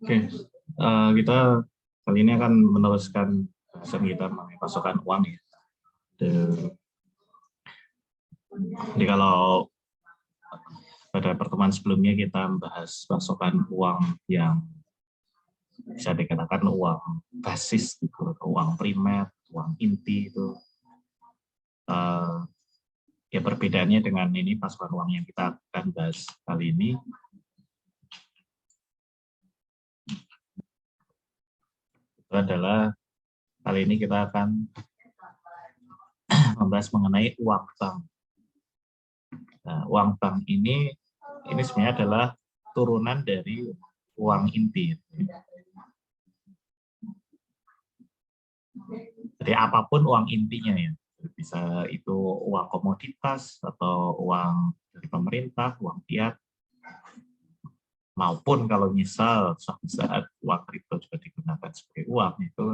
Oke, kita kali ini akan meneruskan bahasan kita mengenai pasokan uang ya. Jadi kalau pada pertemuan sebelumnya kita membahas pasokan uang yang bisa dikatakan uang basis, gitu, uang primer, uang inti itu. Ya perbedaannya dengan ini pasokan uang yang kita akan bahas kali ini. Itu adalah kali ini kita akan membahas mengenai uang bank. Nah, uang bank ini sebenarnya adalah turunan dari uang inti. Jadi apapun uang intinya ya, bisa itu uang komoditas atau uang dari pemerintah, uang fiat, maupun kalau misal suatu saat uang kripto juga digunakan sebagai uang, itu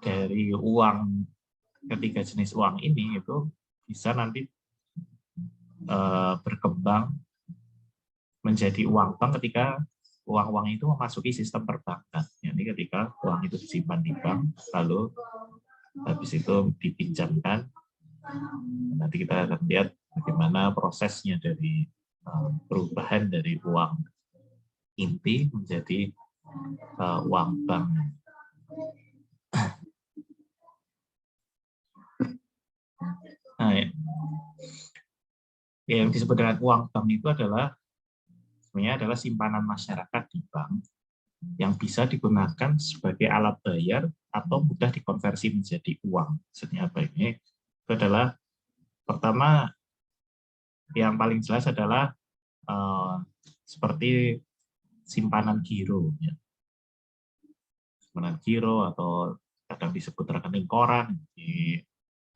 dari uang ketiga jenis uang ini itu bisa nanti berkembang menjadi uang bank ketika uang-uang itu memasuki sistem perbankan. Jadi ketika uang itu disimpan di bank, lalu habis itu dipinjamkan, nanti kita akan lihat bagaimana prosesnya dari perubahan dari uang inti menjadi uang bank. Nah, yang disebut dengan uang bank itu sebenarnya adalah simpanan masyarakat di bank yang bisa digunakan sebagai alat bayar atau mudah dikonversi menjadi uang. Maksudnya apa ini? Itu adalah pertama yang paling jelas adalah seperti simpanan giro, ya. Simpanan giro atau kadang disebut rekening koran.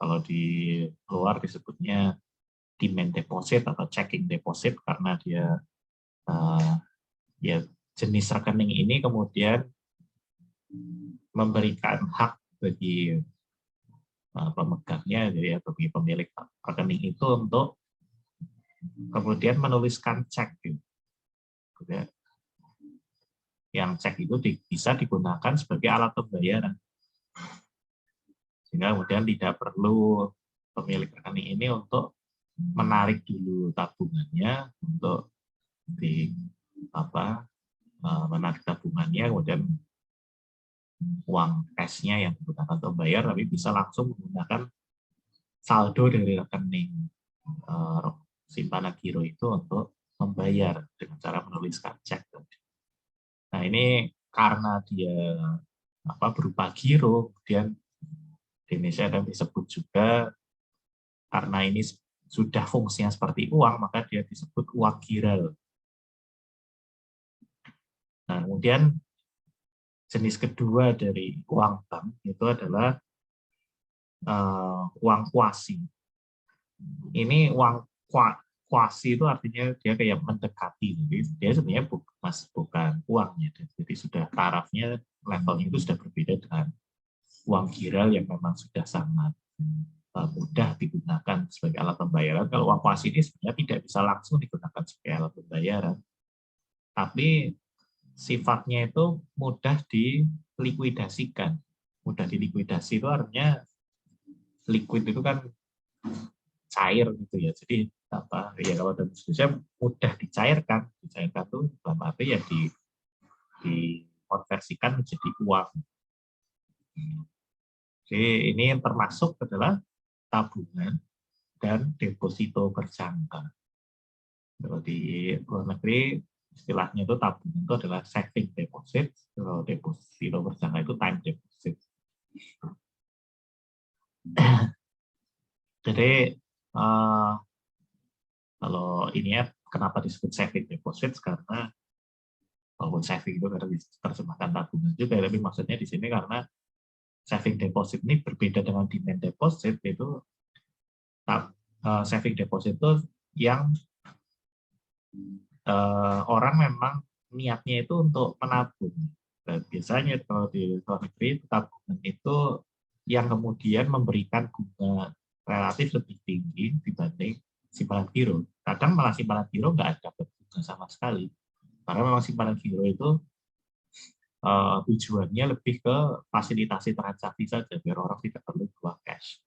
Kalau di luar disebutnya demand deposit atau checking deposit karena dia ya jenis rekening ini kemudian memberikan hak bagi pemegangnya, jadi bagi pemilik rekening itu untuk kemudian menuliskan cek. Yang cek itu bisa digunakan sebagai alat pembayaran. Sehingga kemudian tidak perlu pemilik rekening ini untuk menarik dulu tabungannya untuk menarik tabungannya, kemudian uang cashnya yang digunakan untuk bayar, tapi bisa langsung menggunakan saldo dari rekening simpanan giro itu untuk membayar dengan cara menuliskan cek. Nah ini karena dia berupa giro, kemudian di Indonesia ada disebut juga karena ini sudah fungsinya seperti uang, maka dia disebut uang giral. Nah, kemudian jenis kedua dari uang bank itu adalah uang kuasi. Ini uang kuasi itu artinya dia kayak mendekati, jadi dia sebenarnya bukan uangnya, jadi sudah tarafnya, levelnya itu sudah berbeda dengan uang giral yang memang sudah sangat mudah digunakan sebagai alat pembayaran. Kalau uang kuasi ini sebenarnya tidak bisa langsung digunakan sebagai alat pembayaran, tapi sifatnya itu mudah dilikuidasikan. Mudah dilikuidasi itu artinya liquid itu kan cair gitu ya. Jadi ya kalau dalam Indonesia mudah dicairkan tuh dalam arti ya dikonversikan menjadi uang. Jadi ini yang termasuk adalah tabungan dan deposito berjangka. Kalau di luar negeri istilahnya itu tabungan itu adalah saving deposit, kalau deposito berjangka itu time deposit. Jadi kalau ini ya kenapa disebut saving deposit, karena walaupun saving itu karena diterjemahkan tabungan juga, tapi maksudnya di sini karena saving deposit ini berbeda dengan demand deposit. Itu saving deposit itu yang orang memang niatnya itu untuk menabung. Dan biasanya kalau di luar negeri tabungan itu yang kemudian memberikan bunga relatif lebih tinggi dibanding simpanan giro. kadang malah simpanan giro nggak ada bunga sama sekali. Karena memang simpanan giro itu tujuannya lebih ke fasilitasi transaksi saja, biar orang tidak perlu buang cash.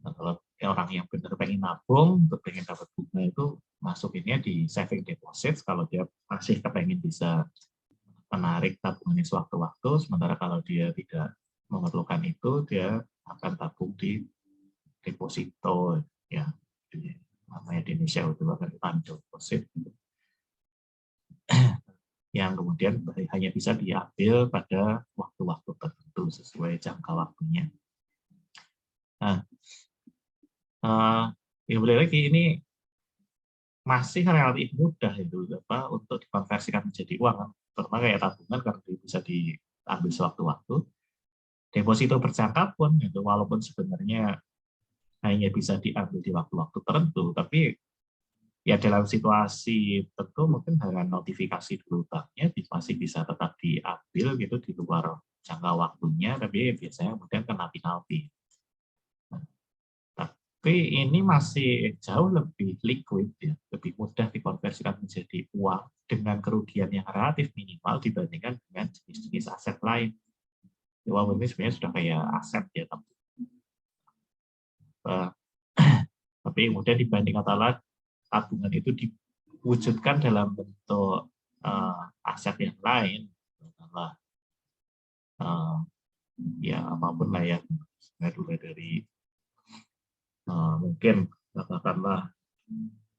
Nah, kalau orang yang benar pengen nabung, pengen dapat bunga itu masukinnya di saving deposit, kalau dia masih kepengen bisa menarik tabungannya sewaktu-waktu, sementara kalau dia tidak memerlukan itu, dia akan tabung di deposito, ya, namanya di Indonesia itu akan time deposit, yang kemudian hanya bisa diambil pada waktu-waktu tertentu sesuai jangka waktunya. Nah, ya boleh lagi ini masih relatif mudah itu untuk dikonversikan menjadi uang, terutama kayak tabungan karena bisa diambil sewaktu-waktu. Deposito berjangka pun itu walaupun sebenarnya hanya bisa diambil di waktu-waktu tertentu, tapi ya dalam situasi tentu mungkin dengan notifikasi dulu banknya masih bisa tetap diambil gitu di luar jangka waktunya, tapi biasanya kemudian kena penalti. Tapi ini masih jauh lebih liquid, ya, lebih mudah dikonversikan menjadi uang dengan kerugian yang relatif minimal dibandingkan dengan jenis-jenis aset lain. Uang ini sebenarnya sudah kayak aset ya, tapi kemudian dibanding katakanlah tabungan itu diwujudkan dalam bentuk aset yang lain, ya apapun lah ya, mulai dari mungkin katakanlah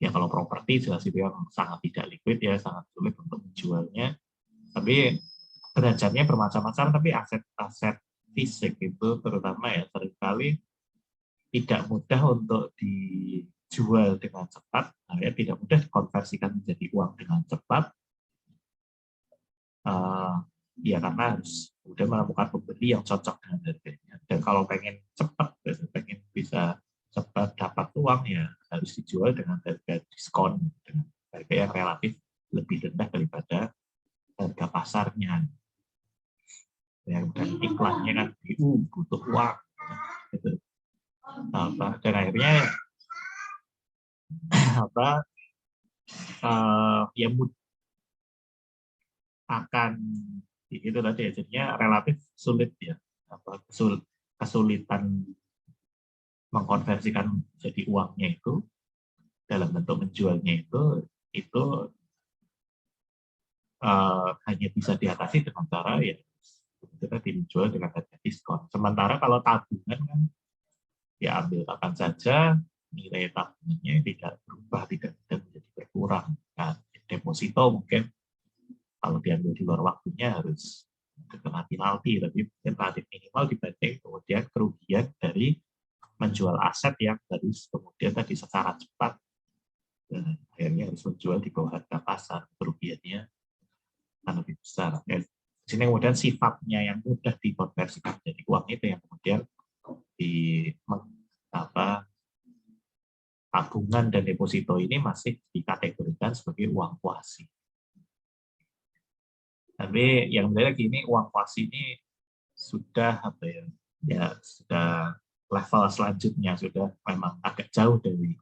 ya kalau properti jelas itu yang sangat tidak liquid ya, sangat sulit untuk menjualnya. Tapi derajatnya bermacam-macam, tapi aset-aset fisik itu terutama ya seringkali tidak mudah untuk dijual dengan cepat, ya tidak mudah dikonversikan menjadi uang dengan cepat. Ya karena harus kemudian menemukan pembeli yang cocok dengan harganya. Dan kalau pengen cepat, pengen bisa cepat dapat uang ya harus dijual dengan harga diskon, dengan harga yang relatif lebih rendah daripada harga pasarnya. Ya, dan iklannya kan butuh uang, gitu. Dan akhirnya ya akan itu tadi ya, jadinya relatif sulit ya, kesulitan mengkonversikan jadi uangnya itu dalam bentuk menjualnya itu hanya bisa diatasi dengan cara ya kita dijual dengan harga diskon. Sementara kalau tabungan kan ya ambil kapan saja, nilai tabungannya tidak berubah, tidak menjadi berkurang. Nah, deposito mungkin kalau diambil di luar waktunya harus kena penalti, tapi relatif minimal dibanding kemudian kerugian dari menjual aset yang harus kemudian tadi secara cepat dan akhirnya harus menjual di bawah harga pasar, kerugiannya akan lebih besar. Ya, di sini kemudian sifatnya yang mudah dikonversikan jadi uang itu yang kemudian tabungan dan deposito ini masih dikategorikan sebagai uang kuasi. Tapi yang berbeda lagi ini uang kuasi ini sudah sudah level selanjutnya, sudah memang agak jauh dari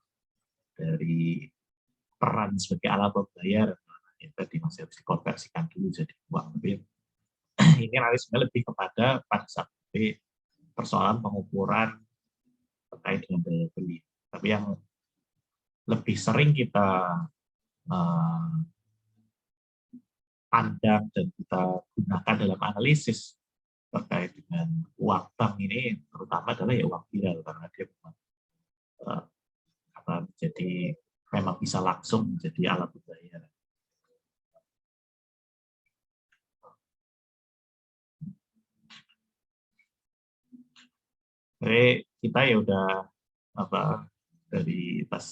peran sebagai alat pembayar yang tadi masih harus dikonversikan dulu jadi uang. Tapi ini nanti sebenarnya lebih kepada pada saat persoalan pengukuran terkait dengan daya beli. Tapi yang lebih sering kita pandang dan kita gunakan dalam analisis terkait dengan uang bank ini terutama adalah ya uang viral, karena dia memang bisa langsung menjadi alat pembayaran. Jadi kita ya udah dari pas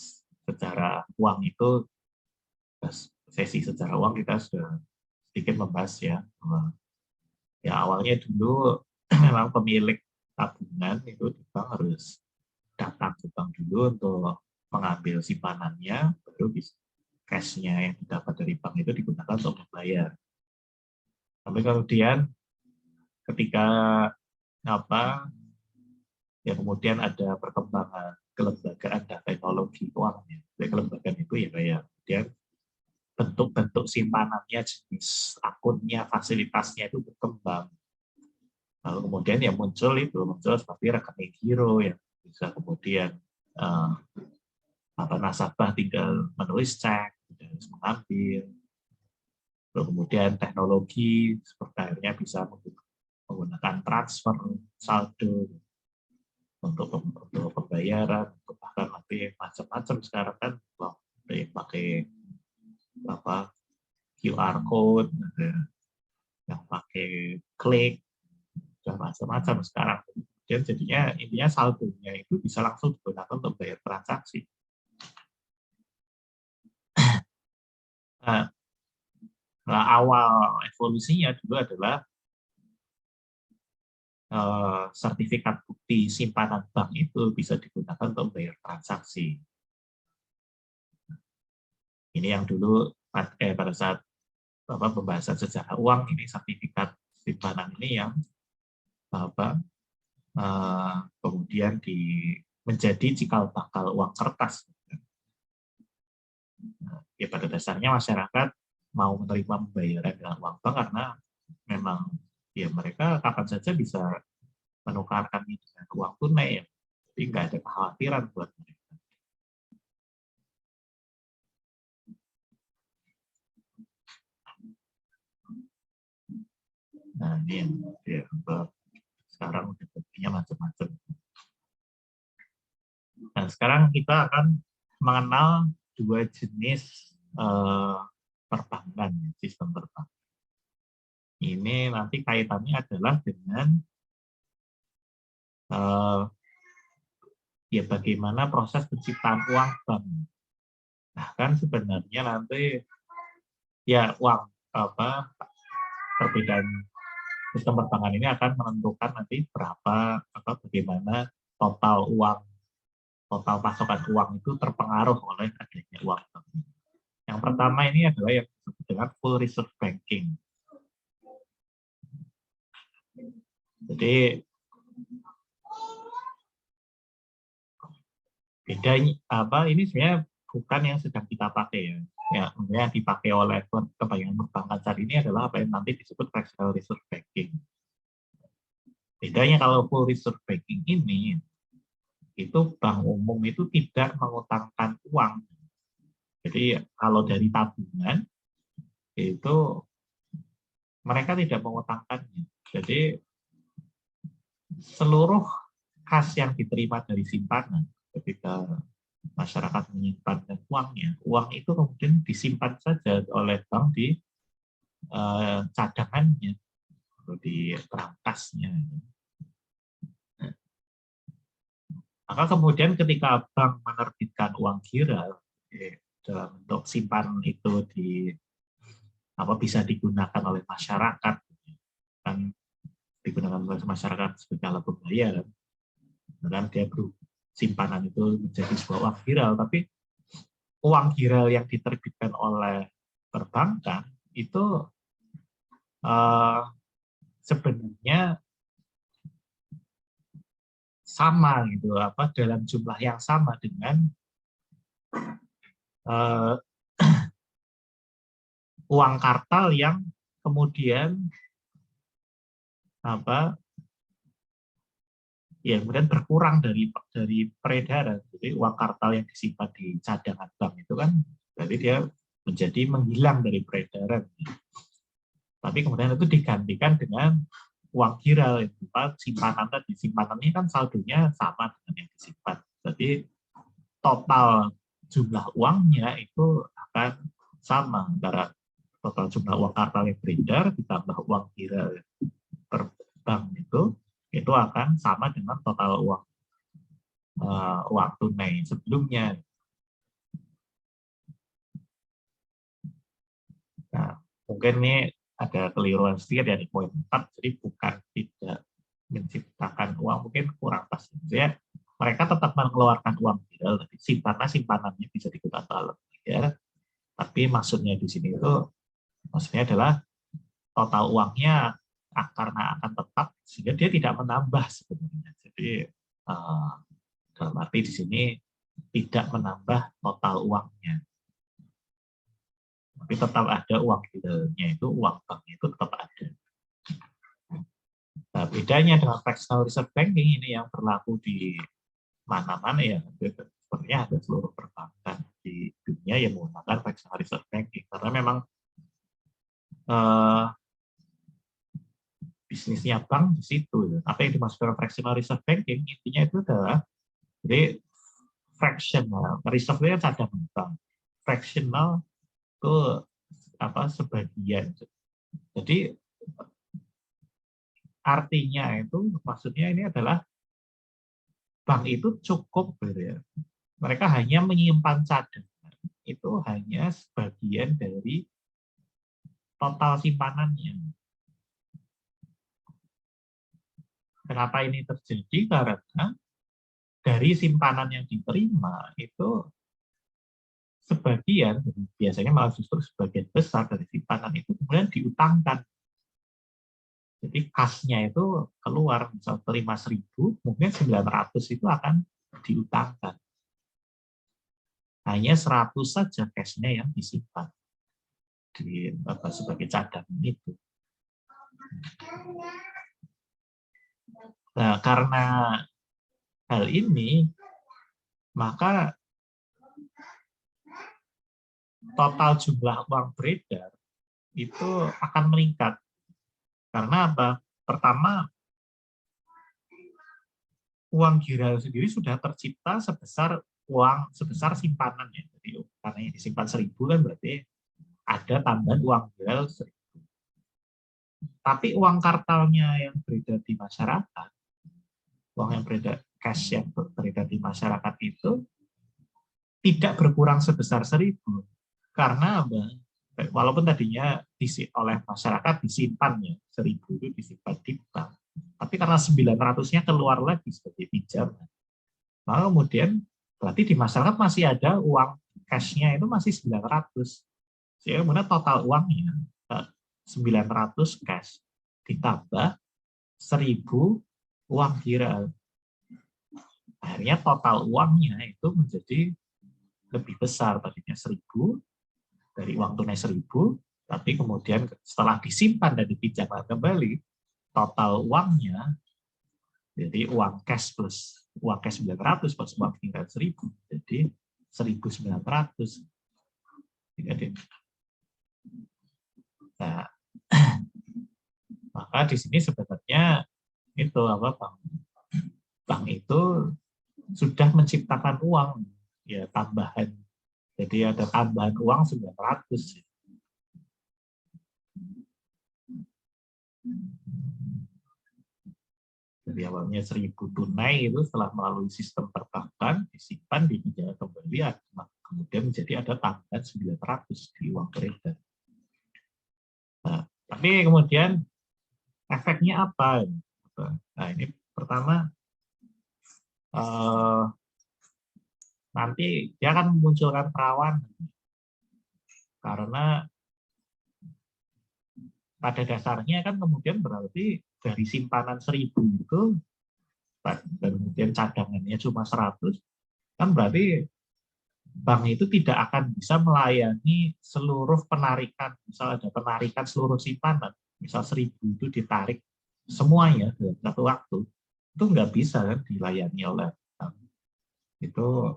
secara uang itu, sesi secara uang kita sudah sedikit membahas ya awalnya dulu memang pemilik tabungan itu bank harus datang ke bank dulu untuk mengambil simpanannya, baru cash-nya yang didapat dari bank itu digunakan untuk membayar. Tapi kemudian ketika ya kemudian ada perkembangan kelembagaan dan teknologi uang, kelembagaan itu ya kayak dia bentuk-bentuk simpanannya, jenis akunnya, fasilitasnya itu berkembang. Lalu kemudian ya muncul seperti rekening giro yang bisa kemudian nasabah tinggal menulis cek, harus mengambil. Lalu kemudian teknologi seperti akhirnya bisa menggunakan transfer, saldo untuk pembayaran, bahkan nanti macam-macam sekarang kan pakai QR code, yang pakai klik, dan macam-macam sekarang. Dan jadinya intinya saldonya itu bisa langsung digunakan untuk bayar transaksi. Nah, awal evolusinya dulu adalah sertifikat bukti simpanan bank itu bisa digunakan untuk bayar transaksi. Ini yang dulu pada saat pembahasan sejarah uang, ini sertifikat simpanan ini yang kemudian menjadi cikal bakal uang kertas. Ya pada dasarnya masyarakat mau menerima pembayaran dengan uang bank karena memang ya mereka kapan saja bisa menukarkannya dengan uang tunai, ya. Jadi nggak ada kekhawatiran buat mereka. Nah ini yang sekarang udah buktinya macam-macam. Nah sekarang kita akan mengenal dua jenis perbankan, sistem perbankan. Ini nanti kaitannya adalah dengan ya bagaimana proses penciptaan uang bank. Nah kan sebenarnya nanti ya uang perbedaan sistem perbankan ini akan menentukan nanti bagaimana total pasokan uang itu terpengaruh oleh adanya uang bank. Yang pertama ini adalah yang disebut dengan full reserve banking. Jadi bedanya ini sebenarnya bukan yang sedang kita pakai ya. Yang dipakai oleh kebanyakan perbankan saat ini adalah apa yang nanti disebut fractional reserve banking. Bedanya kalau full reserve banking ini, itu bank umum itu tidak mengutangkan uang. Jadi kalau dari tabungan itu mereka tidak mengutangkannya. Jadi seluruh kas yang diterima dari simpanan ketika masyarakat menyimpan uangnya, uang itu kemudian disimpan saja oleh bank di cadangannya atau di berangkasnya. Maka kemudian ketika bank menerbitkan uang giral dalam bentuk simpanan itu bisa digunakan oleh masyarakat, kan digunakan oleh masyarakat sebagai alat pembayaran, dan dia simpanan itu menjadi sebuah uang giral, tapi uang giral yang diterbitkan oleh perbankan itu sebenarnya sama gitu, dalam jumlah yang sama dengan uang kartal yang kemudian kemudian berkurang dari peredaran. Jadi uang kartal yang disimpan di cadangan bank itu kan berarti dia menjadi menghilang dari peredaran. Tapi kemudian itu digantikan dengan uang giral, simpanan tadi. Simpanan ini kan saldonya sama dengan yang disimpan. Jadi total jumlah uangnya itu akan sama antara total jumlah uang kartal yang beredar ditambah uang giral per bank itu akan sama dengan total uang tunai sebelumnya. Nah, mungkin ini ada keliruan sedikit ya di poin 4, jadi bukan tidak menciptakan uang, mungkin kurang pas. Jadi mereka tetap mengeluarkan uang giral, tapi simpanannya bisa digunakan oleh bayar. Tapi maksudnya di sini itu maksudnya adalah total uangnya karena akan tetap sehingga dia tidak menambah sebenarnya. Jadi dalam arti di sini tidak menambah total uangnya. Tapi tetap ada uang realnya, itu uang banknya itu tetap ada. Nah, bedanya dengan fractional reserve banking ini yang berlaku di mana-mana ya, sebenarnya ada seluruh perbankan di dunia yang menggunakan fractional reserve banking, karena memang bisnisnya bank di situ. Apa yang dimaksudkan fractional reserve banking, intinya itu adalah jadi fractional, reserve itu cadangan bank, fractional itu sebagian. Jadi artinya itu maksudnya ini adalah bank itu cukup gitu ya. Mereka hanya menyimpan cadangan itu hanya sebagian dari total simpanannya. Kenapa ini terjadi? Karena dari simpanan yang diterima itu sebagian, biasanya malah justru sebagian besar dari simpanan itu kemudian diutangkan. Jadi kasnya itu keluar, misal terima 1.000, mungkin 900 itu akan diutangkan. Hanya 100 saja cashnya yang disimpan di sebagai cadangan itu. Nah, karena hal ini, maka total jumlah uang beredar itu akan meningkat. Karena apa? Pertama, uang giral sendiri sudah tercipta sebesar simpanan ya. Jadi karena ini disimpan 1.000 kan berarti ada tambahan uang giral 1.000. Tapi uang kartalnya yang beredar di masyarakat, uang yang beredar, cash yang beredar di masyarakat itu tidak berkurang sebesar 1.000. Karena walaupun tadinya oleh masyarakat disimpan ya, 1.000 itu disimpan di bank. Tapi karena 900-nya keluar lagi sebagai pinjaman, maka kemudian berarti di masyarakat masih ada uang cash-nya itu masih 900. Sehingga kemudian total uangnya 900 cash ditambah 1.000 uang giral. Akhirnya total uangnya itu menjadi lebih besar, tadinya 1.000 dari uang tunai 1.000, tapi kemudian setelah disimpan dan dipinjamkan kembali, total uangnya jadi uang cash 900 plus uang tinggal 1.000, jadi 1.900. Nah, maka di sini sebenarnya itu bank itu sudah menciptakan uang ya tambahan. Jadi ada tambahan uang 900. Dari awalnya 1.000 tunai itu setelah melalui sistem perbankan disimpan, dipinjam kembali, kemudian menjadi ada tambahan 900 di uang beredar. Nah, tapi kemudian efeknya apa? Nah, ini pertama nanti dia akan memunculkan perawanan karena pada dasarnya kan kemudian berarti dari simpanan 1.000 itu dan kemudian cadangannya cuma 100, kan berarti bank itu tidak akan bisa melayani seluruh penarikan. Misal ada penarikan seluruh simpanan, misal 1.000 itu ditarik semuanya dalam satu waktu, itu nggak bisa kan dilayani oleh bank. Itu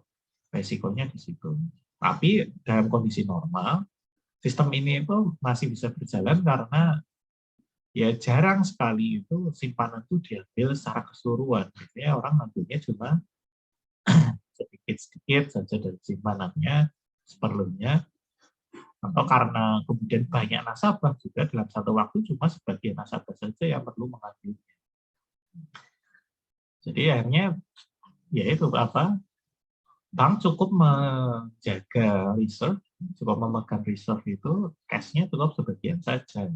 resikonya di situ. Tapi dalam kondisi normal, sistem ini itu masih bisa berjalan karena ya jarang sekali itu simpanan itu diambil secara keseluruhan. Biasanya orang ngambilnya cuma sedikit-sedikit saja dari simpanannya, seperlunya, atau karena kemudian banyak nasabah juga dalam satu waktu cuma sebagian nasabah saja yang perlu mengambilnya. Jadi akhirnya ya itu bank cukup menjaga reserve, cukup memegang reserve itu, cash-nya cukup sebagian saja.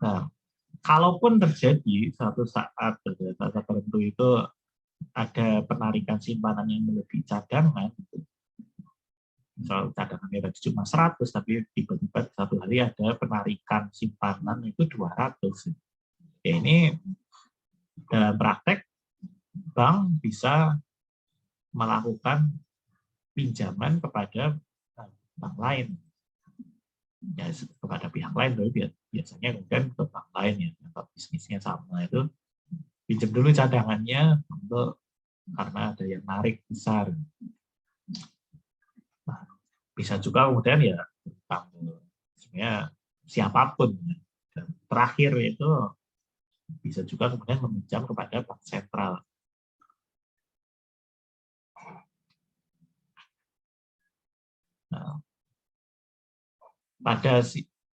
Nah, kalaupun terjadi suatu saat tertentu itu ada penarikan simpanan yang melebihi cadangan, misal cadangannya tadi cuma 100, tapi tiba-tiba satu hari ada penarikan simpanan itu 200. Ya, ini dalam praktek bank bisa melakukan pinjaman kepada bank lain, ya kepada pihak lain, tapi biasanya kemudian ke bank lain ya, atau bisnisnya sama itu pinjam dulu cadangannya untuk karena ada yang narik besar. Nah, bisa juga kemudian ya utang sebenarnya siapapun. Dan terakhir itu bisa juga kemudian meminjam kepada bank sentral. Nah, pada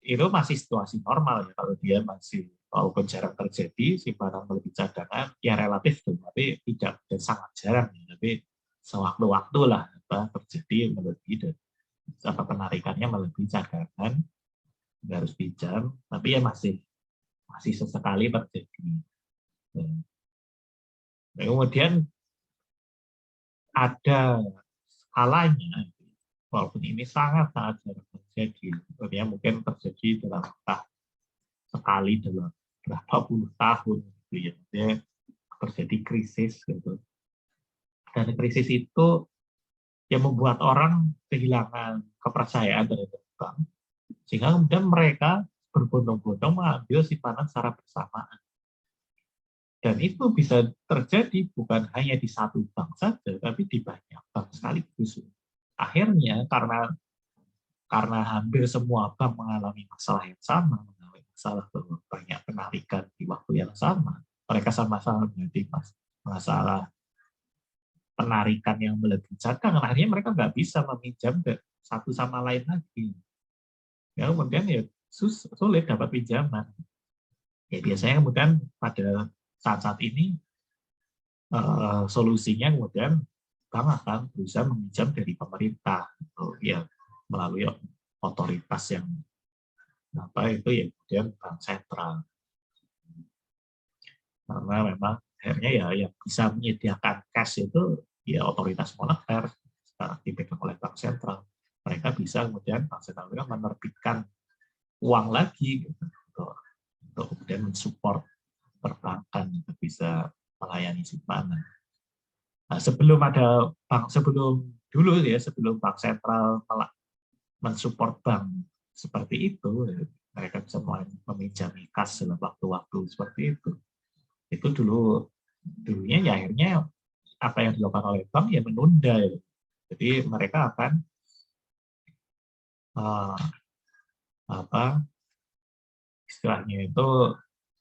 itu masih situasi normal ya, kalau dia masih walaupun jarang terjadi simpanan melebihi cadangan ya relatif tuh, tapi tidak dan sangat jarang ya, tapi sewaktu-waktu lah terjadi melebihi dan apa penarikannya melebihi cadangan, nggak harus pinjam, tapi ya masih sesekali terjadi. Nah, kemudian ada skalanya, walaupun ini sangat-sangat jarang terjadi, artinya mungkin terjadi dalam sekali dalam berapa puluh tahun gitu ya, terjadi krisis gitu. Dan krisis itu yang membuat orang kehilangan kepercayaan terhadap bank, sehingga kemudian mereka berbondong-bondong mengambil simpanan secara bersamaan. Dan itu bisa terjadi bukan hanya di satu bank saja, tapi di banyak bank sekaligus. Akhirnya karena hampir semua bank mengalami masalah yang sama, mengalami masalah banyak penarikan di waktu yang sama, mereka sama-sama menjadi masalah penarikan yang melebihi cadangan, akhirnya mereka nggak bisa meminjam ke satu sama lain lagi. Ya, kemudian ya sulit dapat pinjaman. Ya biasanya kemudian pada saat-saat ini solusinya kemudian bank akan berusaha meminjam dari pemerintah, ya melalui otoritas yang itu ya kemudian bank sentral. Karena memang akhirnya ya yang bisa menyediakan cash itu ya otoritas moneter sekarang dipegang oleh bank sentral. Mereka bisa kemudian bank sentral menerbitkan uang lagi gitu, untuk kemudian mensupport perbankan untuk bisa melayani simpanan. Nah, sebelum bank sentral mensupport bank seperti itu, mereka bisa meminjami kas dalam waktu-waktu seperti itu. Itu dulunya ya akhirnya apa yang dilakukan oleh bank ya menunda. Ya. Jadi mereka akan istilahnya itu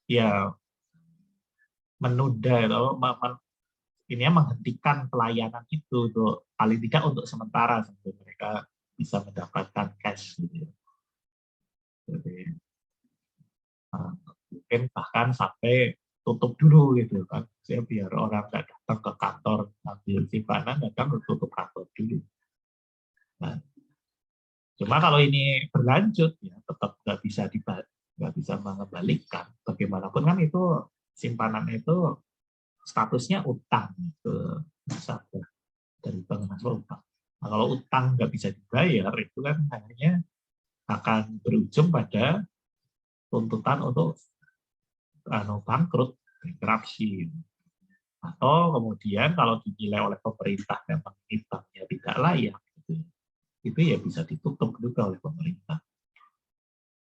ya menunda atau ini menghentikan pelayanan itu untuk paling tidak untuk sementara sampai mereka bisa mendapatkan cash gitu. Jadi mungkin bahkan sampai tutup dulu gitu kan, saya biar orang nggak datang ke kantor ambil simpanan, datang tutup kantor dulu. Nah, cuma kalau ini berlanjut ya tetap nggak bisa mengembalikan. Bagaimanapun kan itu simpanan itu statusnya utang ke nasabah dari bank nasabah. Nah, kalau utang nggak bisa dibayar itu kan hanya akan berujung pada tuntutan untuk bangkrut, bankrupsi. Atau kemudian kalau dinilai oleh pemerintah memang ini banknya tidak layak, gitu, itu ya bisa ditutup juga oleh pemerintah.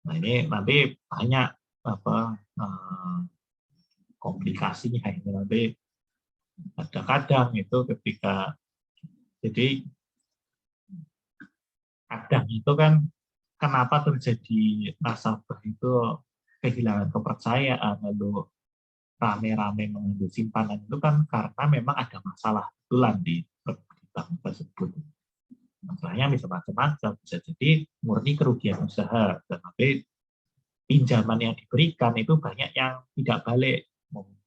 Nah ini nanti banyak komplikasinya ini nanti kadang-kadang itu ketika jadi kadang itu kan kenapa terjadi nasabah itu kehilangan kepercayaan lalu rame-rame mengambil simpanan itu kan karena memang ada masalah betulan di bank tersebut. Masalahnya bisa macam-macam, bisa jadi murni kerugian usaha, dan nanti pinjaman yang diberikan itu banyak yang tidak balik.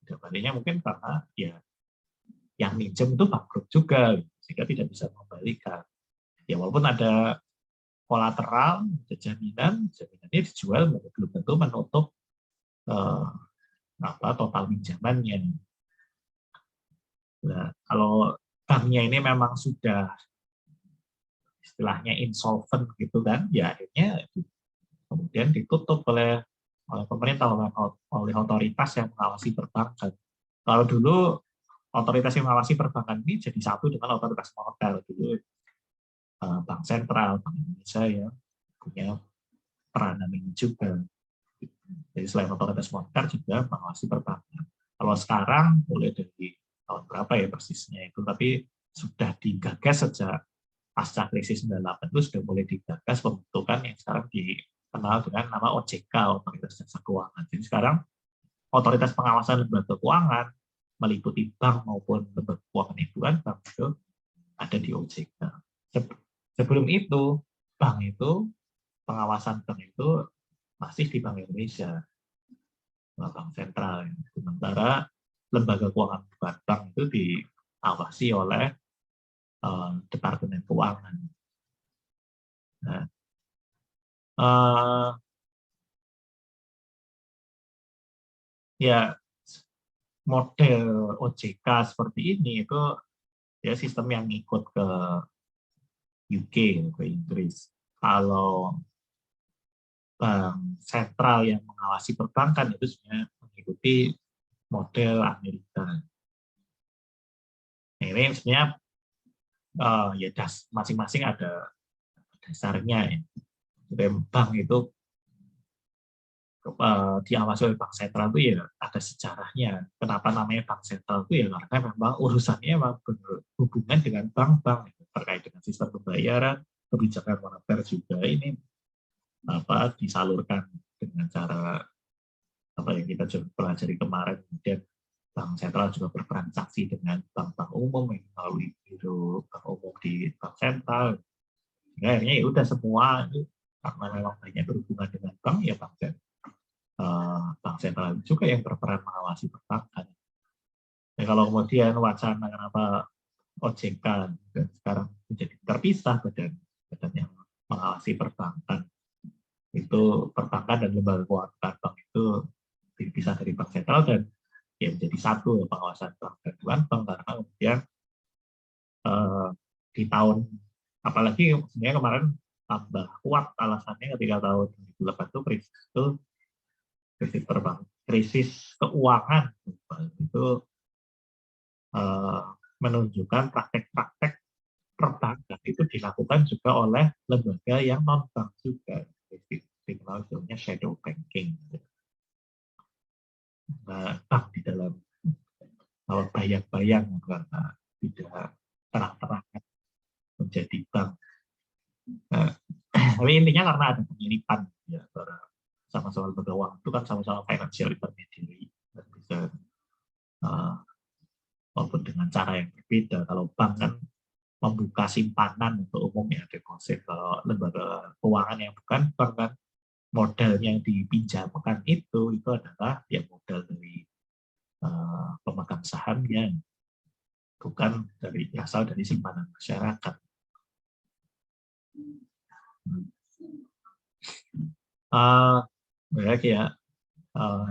Tidak baliknya mungkin karena ya yang minjem itu bangkrut juga, sehingga tidak bisa mengembalikan. Ya walaupun ada kolateral, jaminannya dijual belum tentu menutup total pinjamannya. Nah, kalau banknya ini memang sudah istilahnya insolvent gitu kan, ya akhirnya kemudian ditutup oleh pemerintah, oleh otoritas yang mengawasi perbankan. Kalau dulu otoritas yang mengawasi perbankan ini jadi satu dengan otoritas moneter gitu. Bank Sentral, Bank Indonesia yang punya peranan ini juga. Jadi selain otoritas moneter juga mengawasi perbankan. Kalau sekarang mulai dari tahun berapa ya persisnya itu, tapi sudah digagas sejak pasca krisis 98 itu sudah mulai digagas pembentukan yang sekarang dikenal dengan nama OJK, Otoritas Jasa Keuangan. Jadi sekarang otoritas pengawasan lembaga keuangan meliputi bank maupun lembaga keuangan itu kan bank itu ada di OJK. Sebelum itu bank itu pengawasan bank itu masih di Bank Indonesia, Bank Sentral. Sementara lembaga keuangan bukan bank itu diawasi oleh Departemen Keuangan. Nah, ya model OJK seperti ini itu ya sistem yang ikut ke UK, ke Inggris. Kalau bank sentral yang mengawasi perbankan itu sebenarnya mengikuti model Amerika. Nah, ini sebenarnya ya masing-masing ada dasarnya ya. Bank itu diawasi oleh bank sentral itu ya ada sejarahnya. Kenapa namanya bank sentral itu ya karena memang urusannya memang berhubungan dengan bank-bank terkait dengan sistem pembayaran, kebijakan moneter juga ini disalurkan dengan cara apa yang kita pelajari kemarin. Kemudian bank sentral juga bertransaksi dengan bank-bank umum yang melalui biro bank umum di bank sentral. Akhirnya ya udah semua itu karena memang banyak berhubungan dengan bank ya bank sentral juga yang berperan mengawasi perbankan. Ya, kalau kemudian wacana kenapa OJK dan sekarang menjadi terpisah badan yang mengawasi perbankan itu perbankan dan lembaga keuangan bank itu dipisah dari bank sentral dan ya menjadi satu pengawasan bank dan bukan bank karena kemudian di tahun apalagi sebenarnya kemarin tambah kuat alasannya ketika tahun 2008 itu krisis keuangan itu menunjukkan praktek-praktek perbankan itu dilakukan juga oleh lembaga yang non bank juga, dikenal shadow banking. Nah, bank di dalam bayang-bayang karena tidak terang-terangan menjadi bank. Nah, tapi intinya karena ada pemiripan ya antara sama-sama lembaga keuangan itu kan sama-sama financial intermediary dan bisa walaupun dengan cara yang berbeda. Kalau bank kan membuka simpanan untuk umum ya deposit, kalau lembaga keuangan yang bukan bank kan modal yang dipinjamkan itu adalah ya modal dari pemegang sahamnya, bukan berasal dari simpanan masyarakat.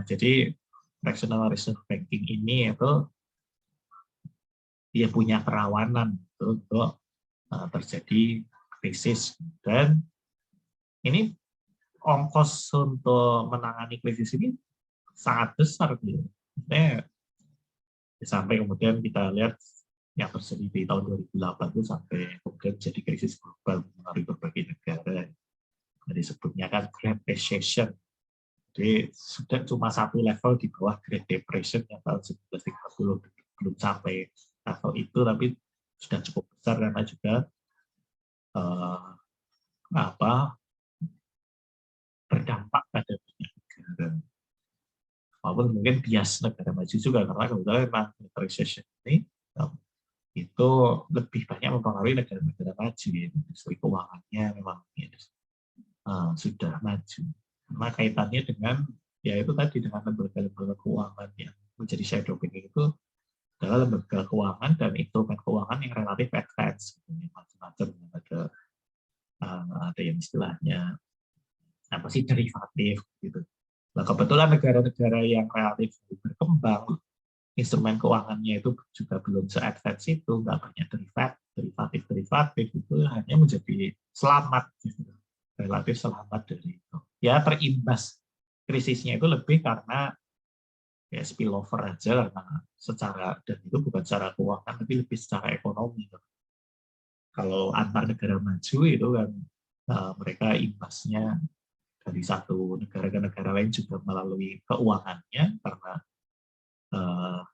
Jadi fractional reserve banking ini itu dia punya kerawanan untuk terjadi krisis, dan ini ongkos untuk menangani krisis ini sangat besar gitu. Sampai kemudian kita lihat yang terjadi di tahun 2008 itu sampai kemudian jadi krisis global mengaruhi berbagai negara. Jadi sebutnya kan Great Recession. Jadi sudah cuma satu level di bawah Great Depression yang tahun 1930, belum sampai level itu, tapi sudah cukup besar karena juga berdampak pada banyak negara. Walaupun mungkin bias negara maju juga karena kebetulan memang recession ini itu lebih banyak mempengaruhi negara-negara maju ya, industri keuangannya memang sudah maju. Karena kaitannya dengan ya itu tadi dengan lembaga-lembaga keuangan yang menjadi shadow banking itu adalah lembaga keuangan dan instrumen keuangan yang relatif advance, macam-macam ada yang istilahnya apa sih derivatif gitu. Nah, kebetulan negara-negara yang relatif berkembang instrumen keuangannya itu juga belum se-advance itu, nggak banyak derivatif itu hanya menjadi selamat gitu. Relatif selamat dari itu. Ya terimbas krisisnya itu lebih karena ya spillover aja, karena secara, dan itu bukan secara keuangan tapi lebih secara ekonomi. Kalau antar negara maju itu kan mereka imbasnya dari satu negara ke negara lain juga melalui keuangannya, karena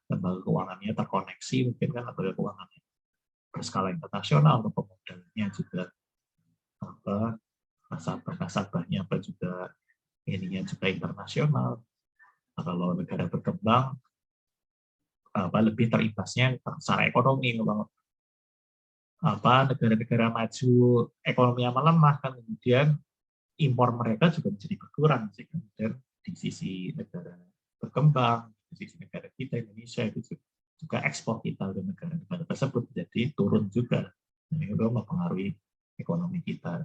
lembaga keuangannya terkoneksi, mungkin kan lembaga keuangannya berskala internasional, atau pemodalnya juga apa, nasabah-nasabahnya apa juga ininya juga internasional. Nah, kalau negara berkembang lebih terimbasnya secara ekonomi. Kalau negara-negara maju ekonominya melemah, kan kemudian impor mereka juga menjadi berkurang. Dan di sisi negara berkembang, di sisi negara kita Indonesia itu juga ekspor kita ke negara-negara tersebut jadi turun juga. Dan itu mempengaruhi ekonomi kita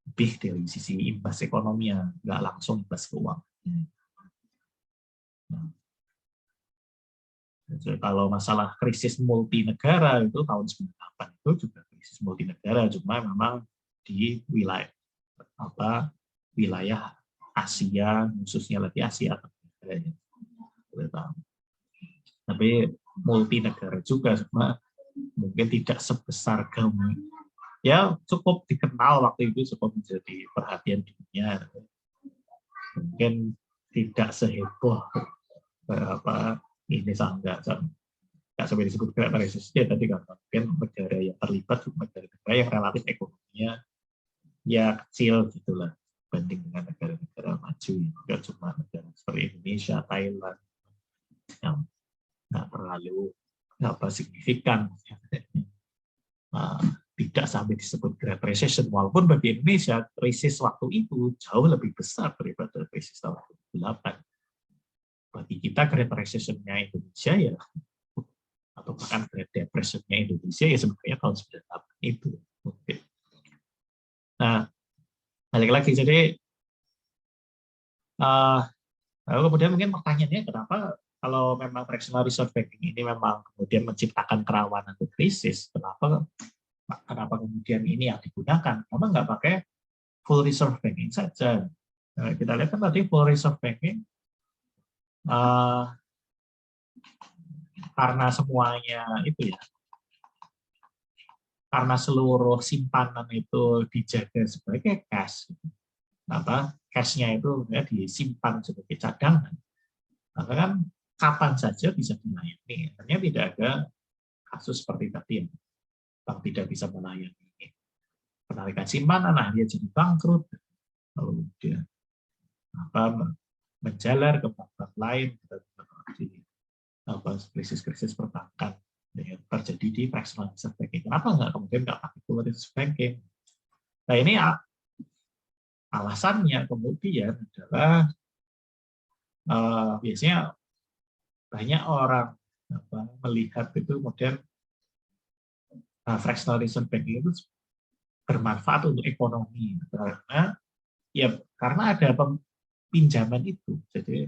lebih dari sisi imbas ekonomi, nggak langsung imbas keuangan. Nah, kalau masalah krisis multinegara itu tahun 98 itu juga krisis multinegara, cuma memang di wilayah Asia, khususnya lagi Asia Tenggara. Tapi multinegara juga, cuma mungkin tidak sebesar ya cukup dikenal waktu itu, cukup menjadi perhatian dunia. Mungkin tidak seheboh ini nggak sampai disebut Great Recession tadi, kan mungkin negara yang terlibat negara-negara yang relatif ekonominya ya kecil gitulah banding dengan negara-negara maju, nggak cuma negara seperti Indonesia, Thailand yang nggak terlalu signifikan. Tidak sampai disebut Great Recession, walaupun bagi Indonesia krisis waktu itu jauh lebih besar daripada krisis tahun 2008. Bagi kita Great Recession-nya Indonesia ya, atau bahkan Great Depression-nya Indonesia ya sebenarnya tahun 98 itu. Nah, balik lagi, jadi lalu kemudian mungkin pertanyaannya, kenapa kalau memang fractional reserve banking ini memang kemudian menciptakan kerawanan ke krisis, kenapa kemudian ini yang digunakan? Kenapa nggak pakai full reserve banking saja? Nah, kita lihat kan tadi full reserve banking karena semuanya itu ya, karena seluruh simpanan itu dijaga sebagai cash, cash-nya itu ya disimpan sebagai cadangan, maka kan kapan saja bisa dilayani. Hanya tidak ada kasus seperti tadi yang bank tidak bisa melayani penarikan simpanan, nah dia jadi bangkrut, lalu dia menjalar ke bank-bank lain, krisis-krisis perbankan yang terjadi di fractional reserve banking. Kenapa kemudian nggak pakai full reserve banking? Nah, ini alasannya kemudian adalah biasanya banyak orang melihat itu kemudian fractional reserve banking itu bermanfaat untuk ekonomi, karena ada pinjaman itu, jadi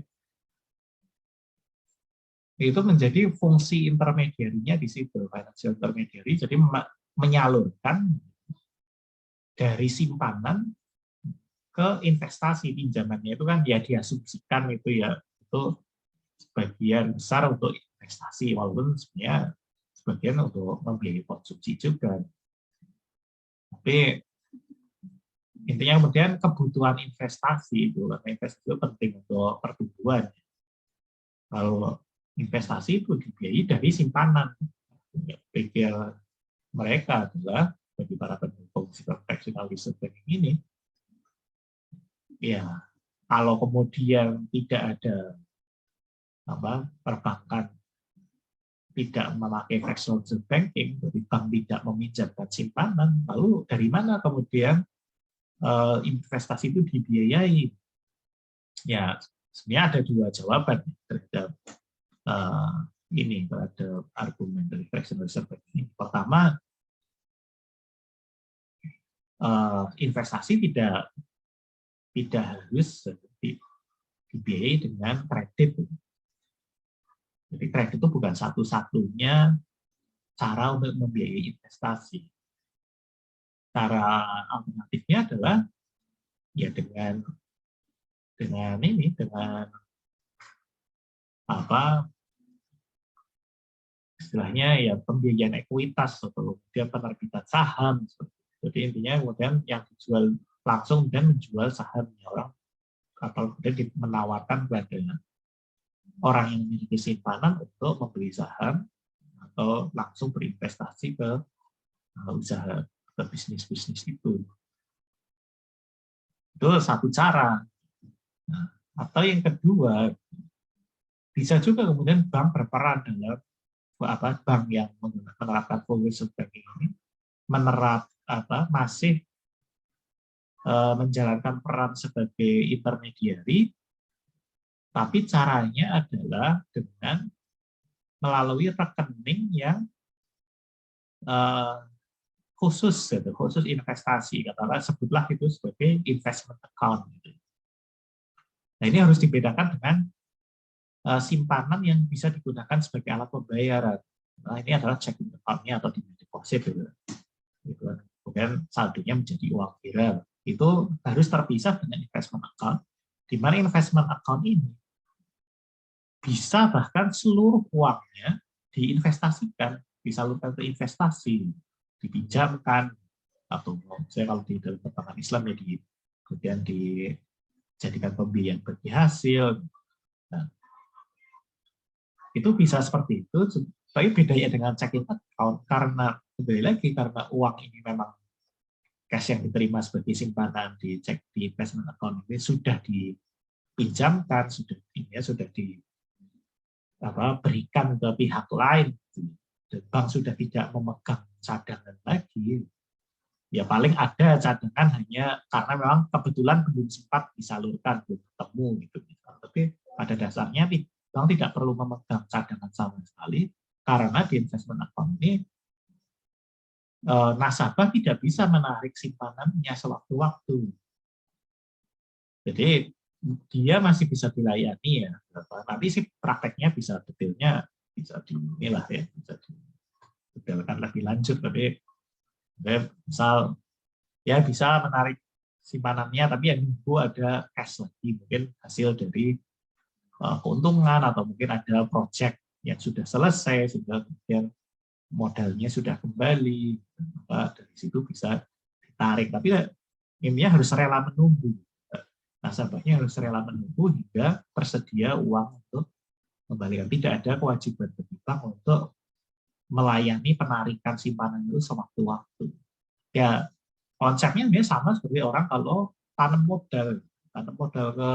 itu menjadi fungsi intermediarinya di situ, financial intermediary, jadi menyalurkan dari simpanan ke investasi. Pinjamannya itu kan ya diasumsikan itu ya, itu sebagian besar untuk investasi, walaupun sebenarnya sebagian untuk membiayai konsumsi juga. Tapi intinya kemudian kebutuhan investasi itu, karena investasi itu penting untuk pertumbuhan. Kalau investasi itu dibiayai dari simpanan, pikir mereka adalah bagi para pendukung fractional reserve banking ini, ya kalau kemudian tidak ada perbankan tidak memakai fractional reserve banking, jadi bank tidak meminjamkan simpanan, lalu dari mana kemudian investasi itu dibiayai? Ya, sebenarnya ada dua jawaban terhadap terhadap argumen dari fractional reserve banking. Pertama, investasi tidak harus dibiayai dengan kredit. Jadi kredit itu bukan satu-satunya cara untuk membiayai investasi. Cara alternatifnya adalah ya dengan apa istilahnya ya pembiayaan ekuitas atau kemudian penerbitan saham. Jadi intinya kemudian yang dijual langsung dan menjual sahamnya orang atau kemudian menawarkan kepada orang yang memiliki simpanan untuk membeli saham atau langsung berinvestasi ke usaha ke bisnis-bisnis itu. Itu satu cara. Nah, atau yang kedua, bisa juga kemudian bank berperan dalam bank yang menerapkan full service banking ini masih menjalankan peran sebagai intermediari, tapi caranya adalah dengan melalui rekening yang khusus investasi, katakanlah sebutlah itu sebagai investment account. Nah, ini harus dibedakan dengan simpanan yang bisa digunakan sebagai alat pembayaran. Nah, ini adalah checking account-nya atau demand deposit. Kemudian saldonya menjadi uang viral. Itu harus terpisah dengan investment account, di mana investment account ini bisa bahkan seluruh uangnya diinvestasikan, disalurkan ke investasi, dipinjamkan, atau saya kalau di dalam perbankan Islam ya kemudian dijadikan pembiayaan bagi hasil. Nah, itu bisa seperti itu, tapi bedanya dengan checking account karena kembali lagi karena uang ini memang cash yang diterima sebagai simpanan di investment account ini sudah dipinjamkan, sudah diberikan ke pihak lain, dan bank sudah tidak memegang cadangan lagi. Ya paling ada cadangan hanya karena memang kebetulan belum sempat disalurkan, belum ketemu gitu. Tapi pada dasarnya bank tidak perlu memegang cadangan sama sekali, karena di investment account ini nasabah tidak bisa menarik simpanannya sewaktu-waktu. Jadi dia masih bisa dilayani ya. Nanti sih prakteknya bisa detailnya bisa dinilah ya, bisa detailkan lebih lanjut. Tapi misal ya bisa menarik simpanannya, tapi yang nunggu ada cash lagi, mungkin hasil dari keuntungan atau mungkin ada proyek yang sudah selesai, sudah kemudian modalnya sudah kembali, dari situ bisa ditarik. Tapi intinya harus rela menunggu. Nasabahnya harus rela menunggu hingga tersedia uang untuk kembalikan. Tidak ada kewajiban bagi bank untuk melayani penarikan simpanan itu sewaktu-waktu. Ya konsepnya ini sama seperti orang kalau tanam modal ke